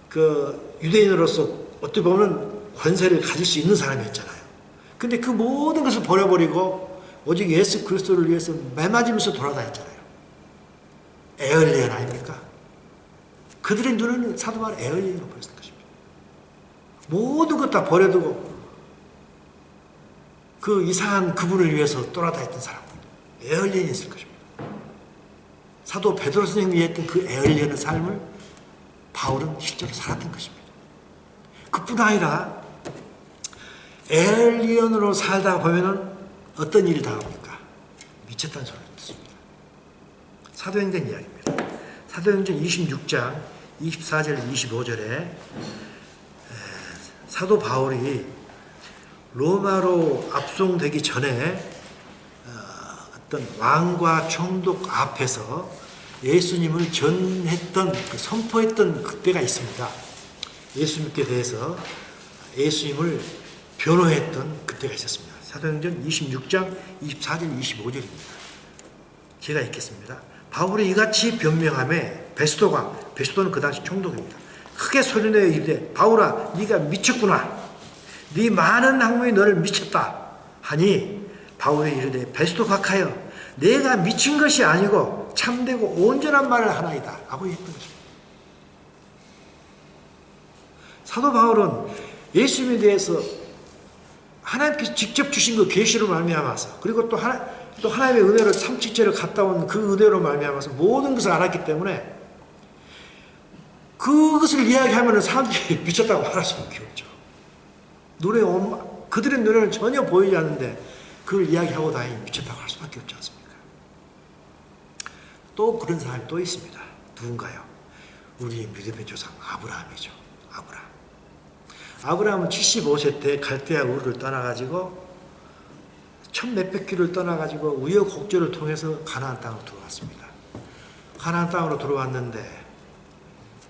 그 유대인으로서 어떻게 보면 권세를 가질 수 있는 사람이었잖아요. 근데 그 모든 것을 버려버리고 오직 예수 그리스도를 위해서 매맞으면서 돌아다녔잖아요. 에얼리언 아닙니까? 그들의 눈은 사도 바울 에얼리언으로 보였을 것입니다. 모든 것 다 버려두고 그 이상한 그분을 위해서 떠나다녔던 사람, 에얼리언이 있을 것입니다. 사도 베드로 선생님이 했던 그 에얼리언의 삶을 바울은 실제로 살았던 것입니다. 그뿐 아니라 에얼리언으로 살다 보면은 어떤 일이 당합니까? 미쳤다는 소리를 듣습니다. 사도행전 이야기입니다. 사도행전 26장 24절 25절에 사도 바울이 로마로 압송되기 전에 어떤 왕과 총독 앞에서 예수님을 전했던, 선포했던 그때가 있습니다. 예수님께 대해서 예수님을 변호했던 그때가 있었습니다. 사도행전 26장 24절 25절입니다. 제가 읽겠습니다. 바울이 이같이 변명하며 베스도는 그 당시 총독입니다. 크게 소리내어 이르되 바울아 네가 미쳤구나. 네 많은 학문이 너를 미쳤다 하니 바울이 이르되 베스도 각하여 내가 미친 것이 아니고 참되고 온전한 말을 하나이다 라고 했던 것입니다. 사도 바울은 예수님에 대해서 하나님께서 직접 주신 그 계시로 말미암아서, 그리고 또 하나님의 은혜로 삼칠체를 갔다 온 그 은혜로 말미암아서 모든 것을 알았기 때문에 그것을 이야기하면 사람들이 미쳤다고 말할 수밖에 없죠. 그들의 눈에는 전혀 보이지 않는데 그걸 이야기하고 다니 미쳤다고 할 수밖에 없지 않습니까? 또 그런 사람이 또 있습니다. 누군가요? 우리 믿음의 조상 아브라함이죠. 아브라함은 75세 때 갈대아 우르를 떠나가지고 천몇백 킬로를 떠나가지고 우여곡절을 통해서 가나안 땅으로 들어왔습니다. 가나안 땅으로 들어왔는데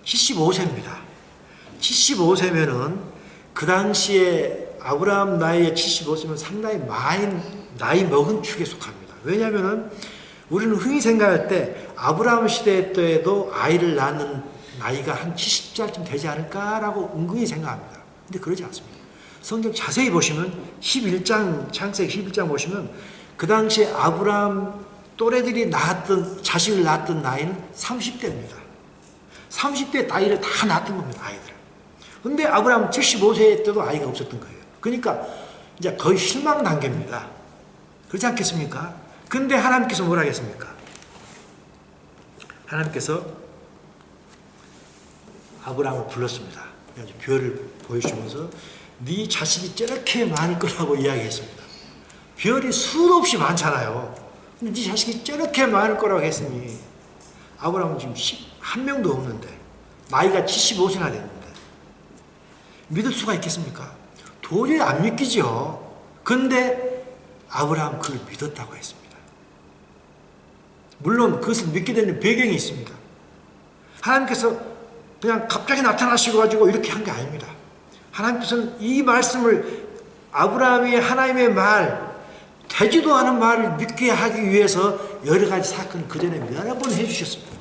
75세입니다. 75세면은 그 당시에 아브라함 나이에 75세면 상당히 나이 먹은 축에 속합니다. 왜냐하면은 우리는 흔히 생각할 때 아브라함 시대 때에도 아이를 낳는 나이가 한 70살쯤 되지 않을까라고 은근히 생각합니다. 근데 그러지 않습니다. 성경 자세히 보시면 11장, 창세기 11장 보시면 그 당시에 아브라함 또래들이 자식을 낳았던 나이는 30대입니다. 30대 나이를 다 낳았던 겁니다, 아이들. 근데 아브라함 75세 때도 아이가 없었던 거예요. 그러니까 이제 거의 실망 단계입니다. 그렇지 않겠습니까? 근데 하나님께서 뭐라 하겠습니까? 하나님께서 아브라함을 불렀습니다. 별을 보여주면서 네 자식이 저렇게 많을 거라고 이야기했습니다. 별이 수도 없이 많잖아요. 근데 네 자식이 저렇게 많을 거라고 했으니 아브라함은 지금 한 명도 없는데 나이가 75세나 됐는데 믿을 수가 있겠습니까? 도저히 안 믿기죠. 근데 아브라함 그걸 믿었다고 했습니다. 물론 그것을 믿게 되는 배경이 있습니다. 하나님께서 그냥 갑자기 나타나시고 가지고 이렇게 한 게 아닙니다. 하나님께서는 이 말씀을 아브라함이 하나님의 말, 되지도 않은 말을 믿게 하기 위해서 여러 가지 사건을 그 전에 여러 번 해주셨습니다.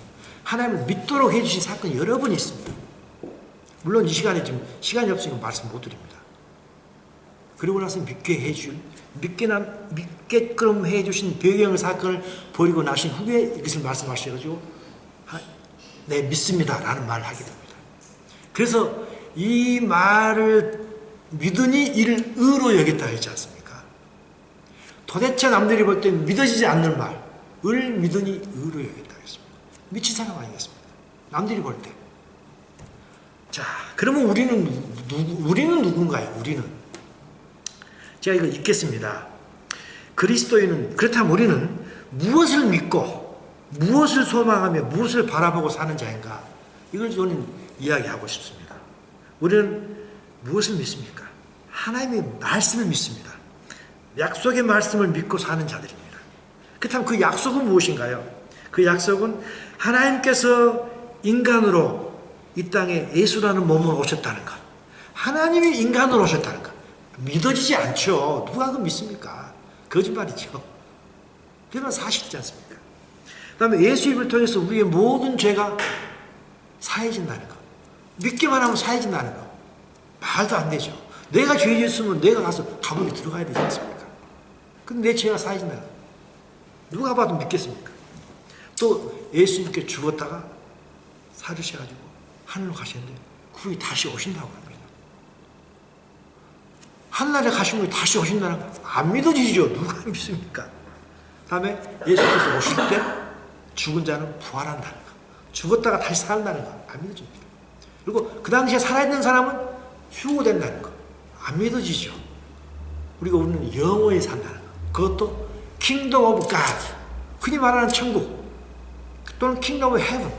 하나님을 믿도록 해주신 사건이 여러 번 있습니다. 물론 이 시간에 지금 시간이 없으니까 말씀 못 드립니다. 그리고 나서 믿게끔 해주신 배경 사건을 버리고 나신 후에 이것을 말씀하셔가지고 네 믿습니다 라는 말을 하게 됩니다. 그래서 이 말을 믿으니 이를 의로 여겼다 했지 않습니까? 도대체 남들이 볼 때 믿어지지 않는 말을 믿으니 의로 여겼다 했습니다. 미친 사람 아니겠습니까? 남들이 볼 때. 자, 그러면 우리는 누군가요? 우리는 제가 이거 읽겠습니다. 그리스도인은 그렇다면 우리는 무엇을 믿고 무엇을 소망하며 무엇을 바라보고 사는 자인가? 이걸 저는 이야기하고 싶습니다. 우리는 무엇을 믿습니까? 하나님의 말씀을 믿습니다. 약속의 말씀을 믿고 사는 자들입니다. 그렇다면 그 약속은 무엇인가요? 그 약속은 하나님께서 인간으로 이 땅에 예수라는 몸으로 오셨다는 것. 하나님이 인간으로 오셨다는 것. 믿어지지 않죠. 누가 그 믿습니까? 거짓말이죠. 그건 사실이지 않습니까? 그 다음에 예수 입을 통해서 우리의 모든 죄가 사해진다는 것. 믿기만 하면 사해진다는 것. 말도 안 되죠. 내가 죄 지었으면 내가 가서 감옥에 들어가야 되지 않습니까? 근데 내 죄가 사해진다는 것. 누가 봐도 믿겠습니까? 또 예수님께 죽었다가 살으셔가지고 하늘로 가셨는데 그 후에 다시 오신다고 합니다. 하늘나라에 가신 분이 다시 오신다는 거 안 믿어지죠. 누가 믿습니까? 다음에 예수께서 오실 때 죽은 자는 부활한다는 거. 죽었다가 다시 산다는 거 안 믿어집니다. 그리고 그 당시에 살아있는 사람은 휴고된다는 거 안 믿어지죠. 우리는 영원히 산다는 거. 그것도 킹덤 오브 갓, 흔히 말하는 천국 또는 킹덤 오브 헤븐.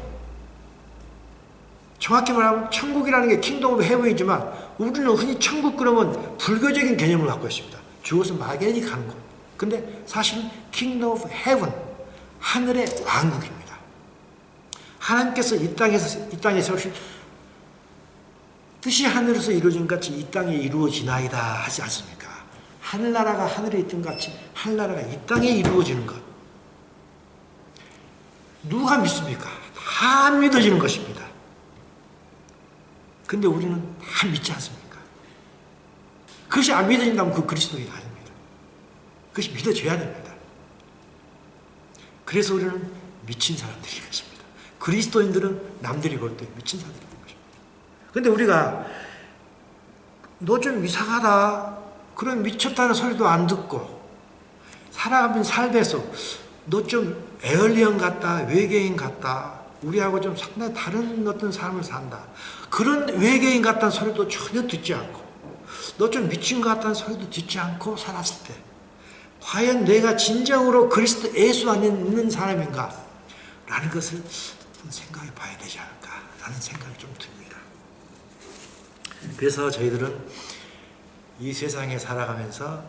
정확히 말하면 천국이라는 게 킹덤 오브 헤븐이지만 우리는 흔히 천국 그러면 불교적인 개념을 갖고 있습니다. 죽어서 막연히 가는 곳. 근데 사실은 킹덤 오브 헤븐, 하늘의 왕국입니다. 하나님께서 이 땅에서 오신 뜻이 하늘에서 이루어진 것 같이 이 땅에 이루어지나이다 하지 않습니까? 하늘나라가 하늘에 있던 것 같이 하늘나라가 이 땅에 이루어지는 것. 누가 믿습니까? 다 안 믿어지는 것입니다. 근데 우리는 다 믿지 않습니까? 그것이 안 믿어진다면 그 그리스도인이 아닙니다. 그것이 믿어져야 됩니다. 그래서 우리는 미친 사람들이 것입니다. 그리스도인들은 남들이 볼 때 미친 사람들인 것입니다. 근데 우리가 너 좀 이상하다, 그런 미쳤다는 소리도 안 듣고 살아가는 삶에서 너 좀 에얼리언 같다, 외계인 같다, 우리하고 좀 상당히 다른 어떤 삶을 산다, 그런 외계인 같다는 소리도 전혀 듣지 않고 너 좀 미친 것 같다는 소리도 듣지 않고 살았을 때 과연 내가 진정으로 그리스도 예수 안에 있는 사람인가? 라는 것을 생각해 봐야 되지 않을까? 라는 생각이 좀 듭니다. 그래서 저희들은 이 세상에 살아가면서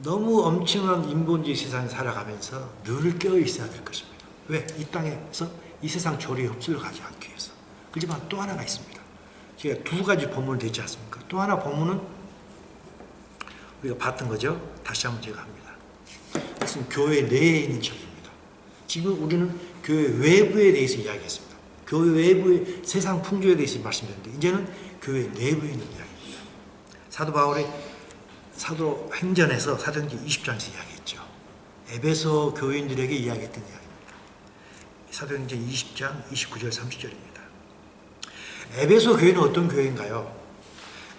너무 엄청난 인본주의 세상에 살아가면서 늘 깨어 있어야 될 것입니다. 왜? 이 땅에서 이 세상 조리에 흡수를 가지 않기 위해서. 그렇지만 또 하나가 있습니다. 제가 두 가지 본문을 냈지 않습니까? 또 하나 본문은 우리가 봤던 거죠. 다시 한번 제가 합니다. 이것은 교회 내에 있는 적입니다. 지금 우리는 교회 외부에 대해서 이야기했습니다. 교회 외부의 세상 풍조에 대해서 말씀드렸는데 이제는 교회 내부에 있는 이야기입니다. 사도 바울이 사도행전에서 사도행전 20장에서 이야기했죠. 에베소 교인들에게 이야기했던 이야기입니다. 사도행전 20장 29절 30절입니다. 에베소 교회는 어떤 교회인가요?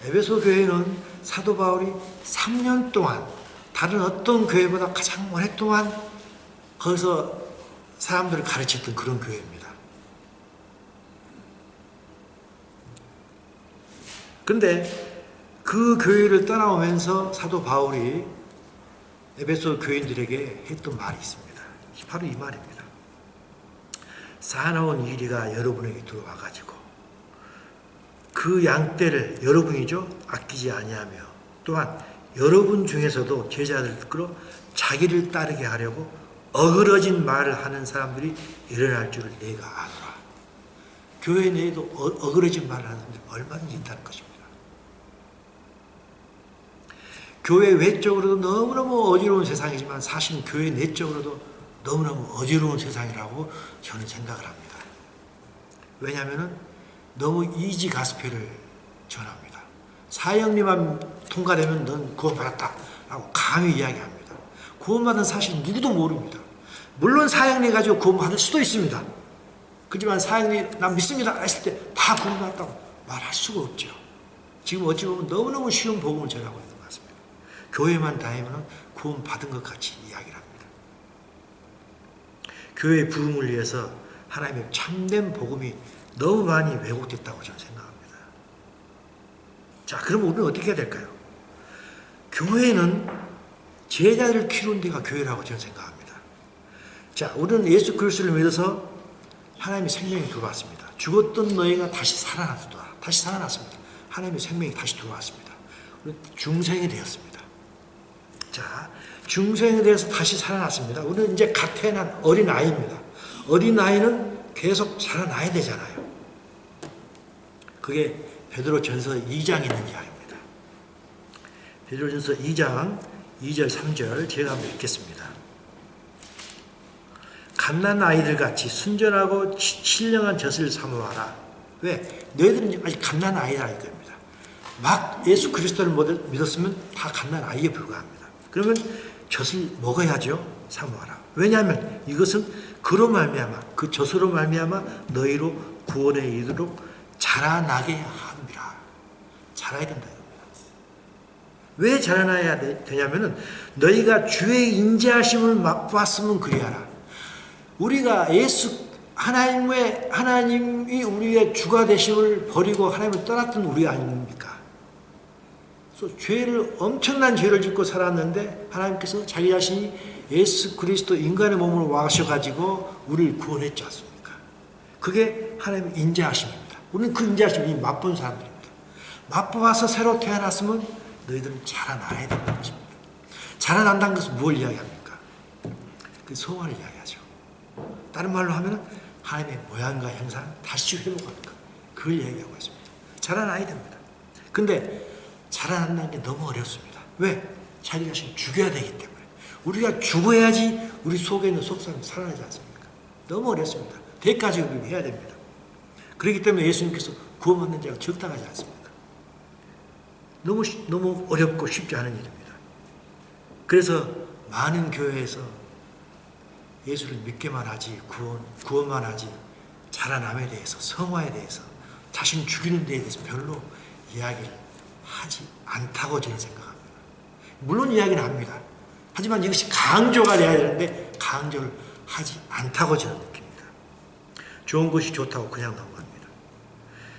에베소 교회는 사도 바울이 3년 동안 다른 어떤 교회보다 가장 오랫동안 거기서 사람들을 가르쳤던 그런 교회입니다. 그런데 그 교회를 떠나오면서 사도 바울이 에베소 교인들에게 했던 말이 있습니다. 바로 이 말입니다. 사나운 이리가 여러분에게 들어와가지고 그 양떼를 여러분이죠 아끼지 아니하며 또한 여러분 중에서도 제자들을 끌어 자기를 따르게 하려고 어그러진 말을 하는 사람들이 일어날 줄을 내가 아노라. 교회 내에도 어그러진 말을 하는 사람들이 얼마든지 있다는 것입니다. 교회 외적으로도 너무너무 어지러운 세상이지만 사실은 교회 내적으로도 너무너무 어지러운 세상이라고 저는 생각을 합니다. 왜냐하면 너무 이지 가스펠을 전합니다. 사형리만 통과되면 넌 구원받았다 라고 감히 이야기합니다. 구원받은 사실 누구도 모릅니다. 물론 사형리 가지고 구원받을 수도 있습니다. 그렇지만 사형리 난 믿습니다 했을 때 다 구원받았다고 말할 수가 없죠. 지금 어찌 보면 너무너무 쉬운 복음을 전하고 있는 것 같습니다. 교회만 다니면 구원받은 것 같이 이야기를 합니다. 교회의 부흥을 위해서 하나님의 참된 복음이 너무 많이 왜곡됐다고 저는 생각합니다. 자, 그럼 우리는 어떻게 해야 될까요? 교회는 제자를 키우는 데가 교회라고 저는 생각합니다. 자, 우리는 예수 그리스도를 믿어서 하나님의 생명이 들어왔습니다. 죽었던 너희가 다시 살아났습니다. 하나님의 생명이 다시 들어왔습니다. 우리는 중생이 되었습니다. 자, 중생에 대해서 다시 살아났습니다. 우리는 이제 갓 태어난 어린아이입니다. 어린아이는 계속 살아나야 되잖아요. 그게 베드로전서 2장에 있는 이야기입니다. 베드로전서 2장 2절 3절 제가 한번 읽겠습니다. 갓난아이들 같이 순전하고 신령한 젖을 사모하라. 왜? 너희들은 아직 갓난아이라 이겁니다. 막 예수 그리스도를 믿었으면 다 갓난아이에 불과합니다. 그러면 젖을 먹어야죠. 사모하라. 왜냐하면 이것은 그로 말미암아 그 젖으로 말미암아 너희로 구원에 이르도록 자라나게 합니다. 자라야 된다 이겁니다. 왜 자라나야 되냐면은 너희가 주의 인자하심을 맛보았으면 그리하라. 우리가 하나님이 우리의 주가 되심을 버리고 하나님을 떠났던 우리 아닙니까? 그래서 엄청난 죄를 짓고 살았는데 하나님께서 자기 자신이 예수 그리스도 인간의 몸으로 와셔가지고 우리를 구원했지 않습니까? 그게 하나님의 인자하심입니다. 우리는 그 인자하심을 맛본 사람들입니다. 맛보아서 새로 태어났으면 너희들은 자라나야 된다는 것입니다. 자라난다는 것은 뭘 이야기합니까? 그 소원을 이야기하죠. 다른 말로 하면 하나님의 모양과 형상을 다시 회복하는 것. 그걸 얘기하고 있습니다. 자라나야 됩니다. 근데 자라난다는 게 너무 어렵습니다. 왜? 자기 자신을 죽여야 되기 때문에. 우리가 죽어야지 우리 속에 있는 속사람이 살아나지 않습니까? 너무 어렵습니다. 대가지 우리가 해야 됩니다. 그렇기 때문에 예수님께서 구원받는 자가 적다고 하지 않습니까? 너무 어렵고 쉽지 않은 일입니다. 그래서 많은 교회에서 예수를 믿게만 하지 구원만 하지 자라남에 대해서 성화에 대해서 자신 죽이는 데에 대해서 별로 이야기를 하지 않다고 저는 생각합니다. 물론 이야기는 합니다. 하지만 이것이 강조가 돼야 되는데 강조를 하지 않다고 저는 느낍니다. 좋은 것이 좋다고 그냥 넘어갑니다.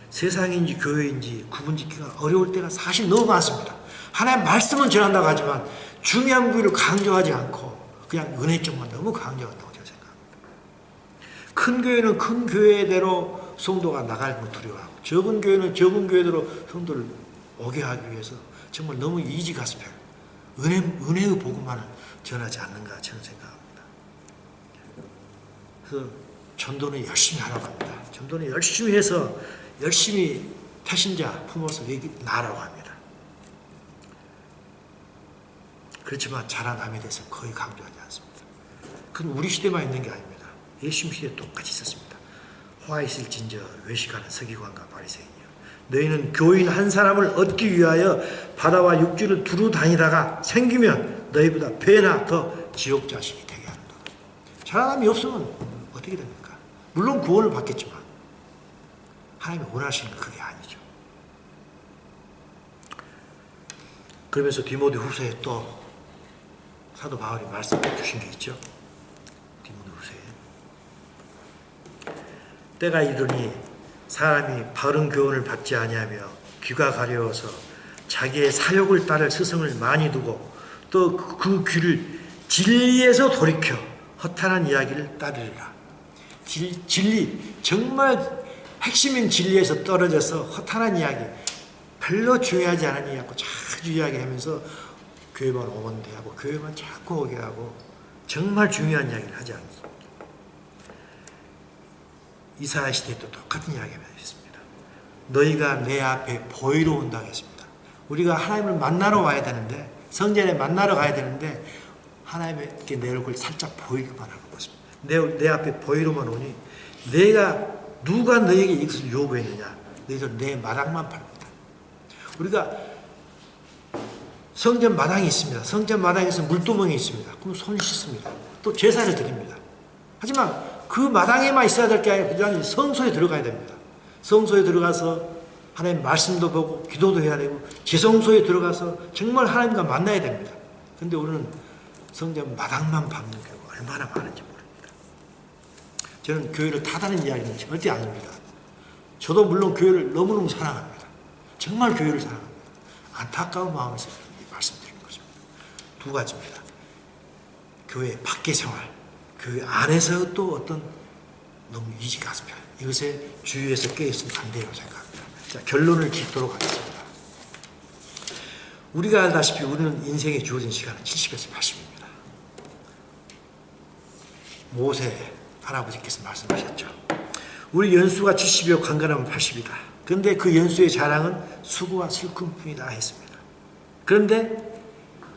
세상인지 교회인지 구분짓기가 어려울 때가 사실 너무 많습니다. 하나님 말씀은 전한다고 하지만 중요한 부위를 강조하지 않고 그냥 은혜 쪽만 너무 강조한다고 저는 생각합니다. 큰 교회는 큰 교회대로 성도가 나갈 것 두려워하고 적은 교회는 적은 교회대로 성도를 오게 하기 위해서 정말 너무 이지 가스펠 은혜의 복음만을 전하지 않는가 저는 생각합니다. 그래서 전도는 열심히 하라고 합니다. 전도는 열심히 해서 열심히 태신자 품어서 나라고 합니다. 그렇지만 자라남에 대해서 거의 강조하지 않습니다. 그건 우리 시대만 있는 게 아닙니다. 예수님 시대에 똑같이 있었습니다. 화 있을진저 외식하는 서기관과 바리새인이여 너희는 교인 한 사람을 얻기 위하여 바다와 육지를 두루 다니다가 생기면 너희보다 배나 더 지옥 자식이 되게 한다. 자라남이 없으면 어떻게 됩니까? 물론 구원을 받겠지만 하나님이 원하시는 건 그게 아니죠. 그러면서 디모데 후서에 또 사도 바울이 말씀해 주신 게 있죠. 디모데 후서에 때가 이르니 사람이 바른 교훈을 받지 아니하며 귀가 가려워서 자기의 사욕을 따를 스승을 많이 두고 또 그 귀를 진리에서 돌이켜 허탄한 이야기를 따르리라. 진리, 정말 핵심인 진리에서 떨어져서 허탄한 이야기, 별로 중요하지 않은 이야기 자주 이야기하면서 교회만 오면 돼 하고 교회만 자꾸 오게 하고 정말 중요한 이야기를 하지 않습니다. 이사야 시대에도 똑같은 이야기가 있습니다. 너희가 내 앞에 보이러 온다고 했습니다. 우리가 하나님을 만나러 와야 되는데, 성전에 만나러 가야 되는데 하나님께 내 얼굴 살짝 보이기만 하고 있습니다. 내 앞에 보이러만 오니 누가 너에게 이것을 요구했느냐? 너희들 내 마당만 팝니다. 우리가 성전 마당이 있습니다. 성전 마당에서 물두멍이 있습니다. 그럼 손 씻습니다. 또 제사를 드립니다. 하지만 그 마당에만 있어야 될 게 아니라 성소에 들어가야 됩니다. 성소에 들어가서 하나님 말씀도 보고 기도도 해야 되고 지성소에 들어가서 정말 하나님과 만나야 됩니다. 그런데 우리는 성전 마당만 밟는 경우가 얼마나 많은지 모릅니다. 저는 교회를 탓하는 이야기는 절대 아닙니다. 저도 물론 교회를 너무너무 사랑합니다. 정말 교회를 사랑합니다. 안타까운 마음에서 말씀드리는 것입니다. 두 가지입니다. 교회 밖의 생활, 교회 안에서 또 어떤 너무 이지가스면 이것에 주위에서 껴있으면 안 돼요 생각합니다. 자, 결론을 짓도록 하겠습니다. 우리가 알다시피 우리는 인생에 주어진 시간은 70에서 80입니다. 모세 할아버지께서 말씀하셨죠. 우리 연수가 70이요 강건하면 80이다. 그런데 그 연수의 자랑은 수고와 슬픔뿐이다 했습니다. 그런데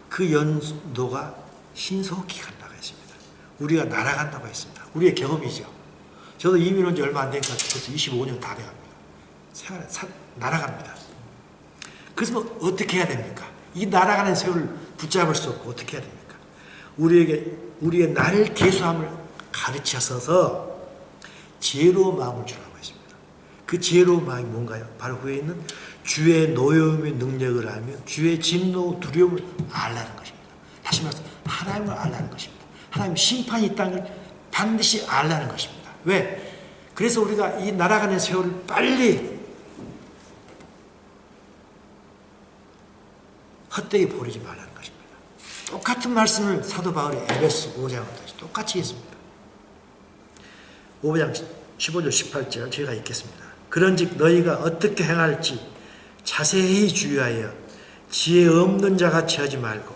그 연도가 신속히 간다고 했습니다. 우리가 날아간다고 했습니다. 우리의 경험이죠. 저도 이민 온 지 얼마 안 되니까 벌써 25년 다 돼갑니다. 날아갑니다. 그래서 뭐 어떻게 해야 됩니까? 이 날아가는 세월을 붙잡을 수 없고 어떻게 해야 됩니까? 우리의 나를 계수함을 가르쳐서 지혜로운 마음을 주라고 했습니다. 그 지혜로운 마음이 뭔가요? 바로 후에 있는 주의 노여움의 능력을 알며 주의 진노 두려움을 알라는 것입니다. 다시 말해서 하나님을 알라는 것입니다. 하나님 심판이 있다는 걸 반드시 알라는 것입니다. 왜? 그래서 우리가 이 날아가는 세월을 빨리 헛되이 버리지 말라는 것입니다. 똑같은 말씀을 사도 바울이 에베소 5장을 다시 똑같이 했습니다. 5장 15절 18절 제가 읽겠습니다. 그런즉 너희가 어떻게 행할지 자세히 주의하여 지혜 없는 자같이 하지 말고,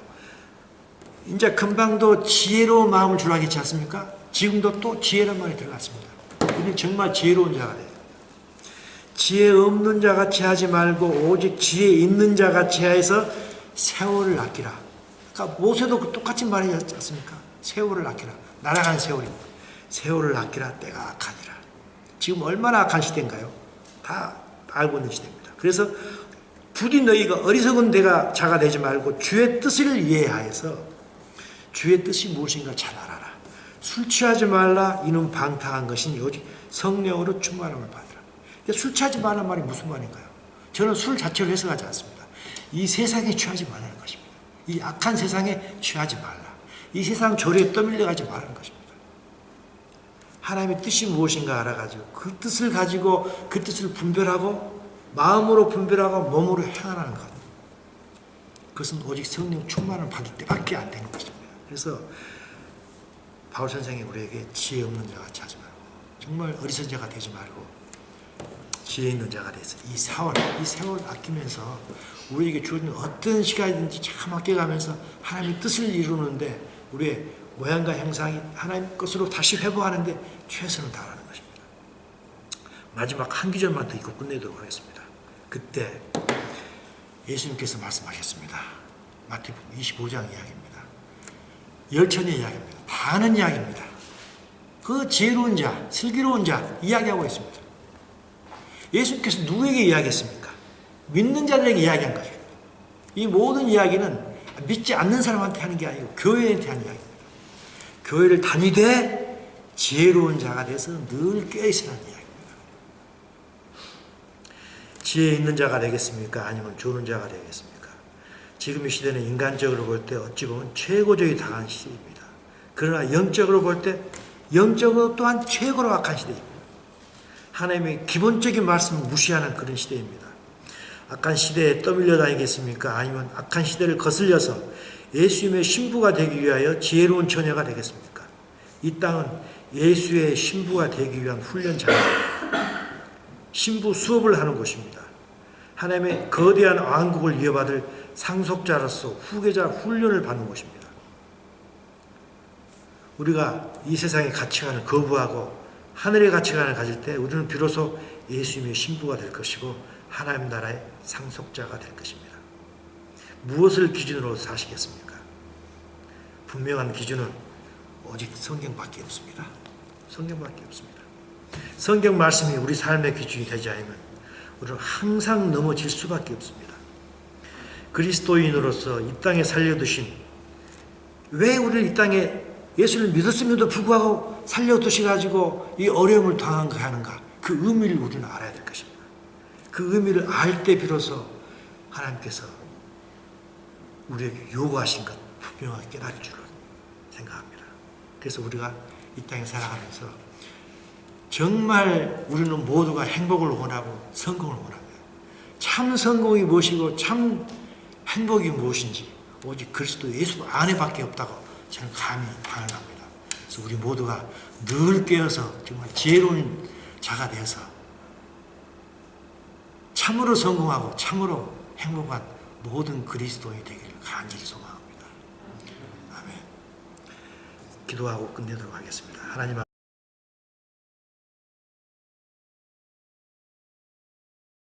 이제 금방도 지혜로운 마음을 주라고 했지 않습니까? 지금도 또 지혜란 말이 들어갔습니다. 우리는 정말 지혜로운 자가 돼요. 지혜 없는 자같이 하지 말고 오직 지혜 있는 자같이 해서 세월을 아끼라. 그러니까 모세도 똑같이 말하지 않습니까? 세월을 아끼라. 날아가는 세월입니다. 세월을 아끼라. 때가 악하니라. 지금 얼마나 악한 시대인가요? 다 알고 있는 시대입니다. 그래서 부디 너희가 어리석은 자가 되지 말고 주의 뜻을 이해하여서 주의 뜻이 무엇인가 잘 알아라. 술 취하지 말라. 이는 방탕한 것이니 오직 성령으로 충만함을 받으라. 술 취하지 말라는 말이 무슨 말인가요? 저는 술 자체를 해석하지 않습니다. 이 세상에 취하지 말라는 것입니다. 이 악한 세상에 취하지 말라. 이 세상 조류에 떠밀려가지 말라는 것입니다. 하나님의 뜻이 무엇인가 알아가지고 그 뜻을 가지고 그 뜻을 분별하고 마음으로 분별하고 몸으로 행하라는 것. 그것은 오직 성령 충만을 받을 때밖에 안 되는 것입니다. 그래서 바울 선생이 우리에게 지혜 없는 자같이 하지 말고 정말 어리석은 자가 되지 말고 지혜 있는 자가 돼서 이 세월 아끼면서 우리에게 주어진 어떤 시간이든지 참 아껴가면서 하나님의 뜻을 이루는데 우리의 모양과 형상이 하나님 것으로 다시 회복하는데 최선을 다하는 것입니다. 마지막 한 구절만 더 읽고 끝내도록 하겠습니다. 그때 예수님께서 말씀하셨습니다. 마태복음 25장 이야기입니다. 열천의 이야기입니다. 다 아는 이야기입니다. 그 지혜로운 자, 슬기로운 자 이야기하고 있습니다. 예수님께서 누구에게 이야기했습니까? 믿는 자들에게 이야기한 것입니다. 이 모든 이야기는 믿지 않는 사람한테 하는 게 아니고 교회한테 하는 이야기입니다. 교회를 다니되 지혜로운 자가 돼서 늘 껴있으라는 이야기입니다. 지혜 있는 자가 되겠습니까? 아니면 조는 자가 되겠습니까? 지금 이 시대는 인간적으로 볼 때 어찌 보면 최고적이 당한 시대입니다. 그러나 영적으로 볼 때 영적으로 또한 최고로 악한 시대입니다. 하나님의 기본적인 말씀을 무시하는 그런 시대입니다. 악한 시대에 떠밀려 다니겠습니까? 아니면 악한 시대를 거슬려서 예수님의 신부가 되기 위하여 지혜로운 처녀가 되겠습니까? 이 땅은 예수의 신부가 되기 위한 훈련장입니다. 신부 수업을 하는 곳입니다. 하나님의 거대한 왕국을 이어받을 상속자로서 후계자 훈련을 받는 곳입니다. 우리가 이 세상의 가치관을 거부하고 하늘의 가치관을 가질 때 우리는 비로소 예수님의 신부가 될 것이고 하나님 나라의 상속자가 될 것입니다. 무엇을 기준으로 사시겠습니까? 분명한 기준은 오직 성경밖에 없습니다. 성경밖에 없습니다. 성경 말씀이 우리 삶의 기준이 되지 않으면 우리는 항상 넘어질 수밖에 없습니다. 그리스도인으로서 이 땅에 살려두신, 왜 우리를 이 땅에 예수를 믿었음에도 불구하고 살려두셔가지고 이 어려움을 당하게 하는가, 그 의미를 우리는 알아야 될 것입니다. 그 의미를 알 때 비로소 하나님께서 우리에게 요구하신 것 분명하게 깨달을 줄로 생각합니다. 그래서 우리가 이 땅에 살아가면서 정말 우리는 모두가 행복을 원하고 성공을 원합니다. 참 성공이 무엇이고 참 행복이 무엇인지 오직 그리스도 예수 안에밖에 없다고 저는 감히 단언합니다. 그래서 우리 모두가 늘 깨어서 정말 지혜로운 자가 되어서 참으로 성공하고 참으로 행복한 모든 그리스도인이 되기를 간절히 소망합니다. 아멘. 기도하고 끝내도록 하겠습니다. 하나님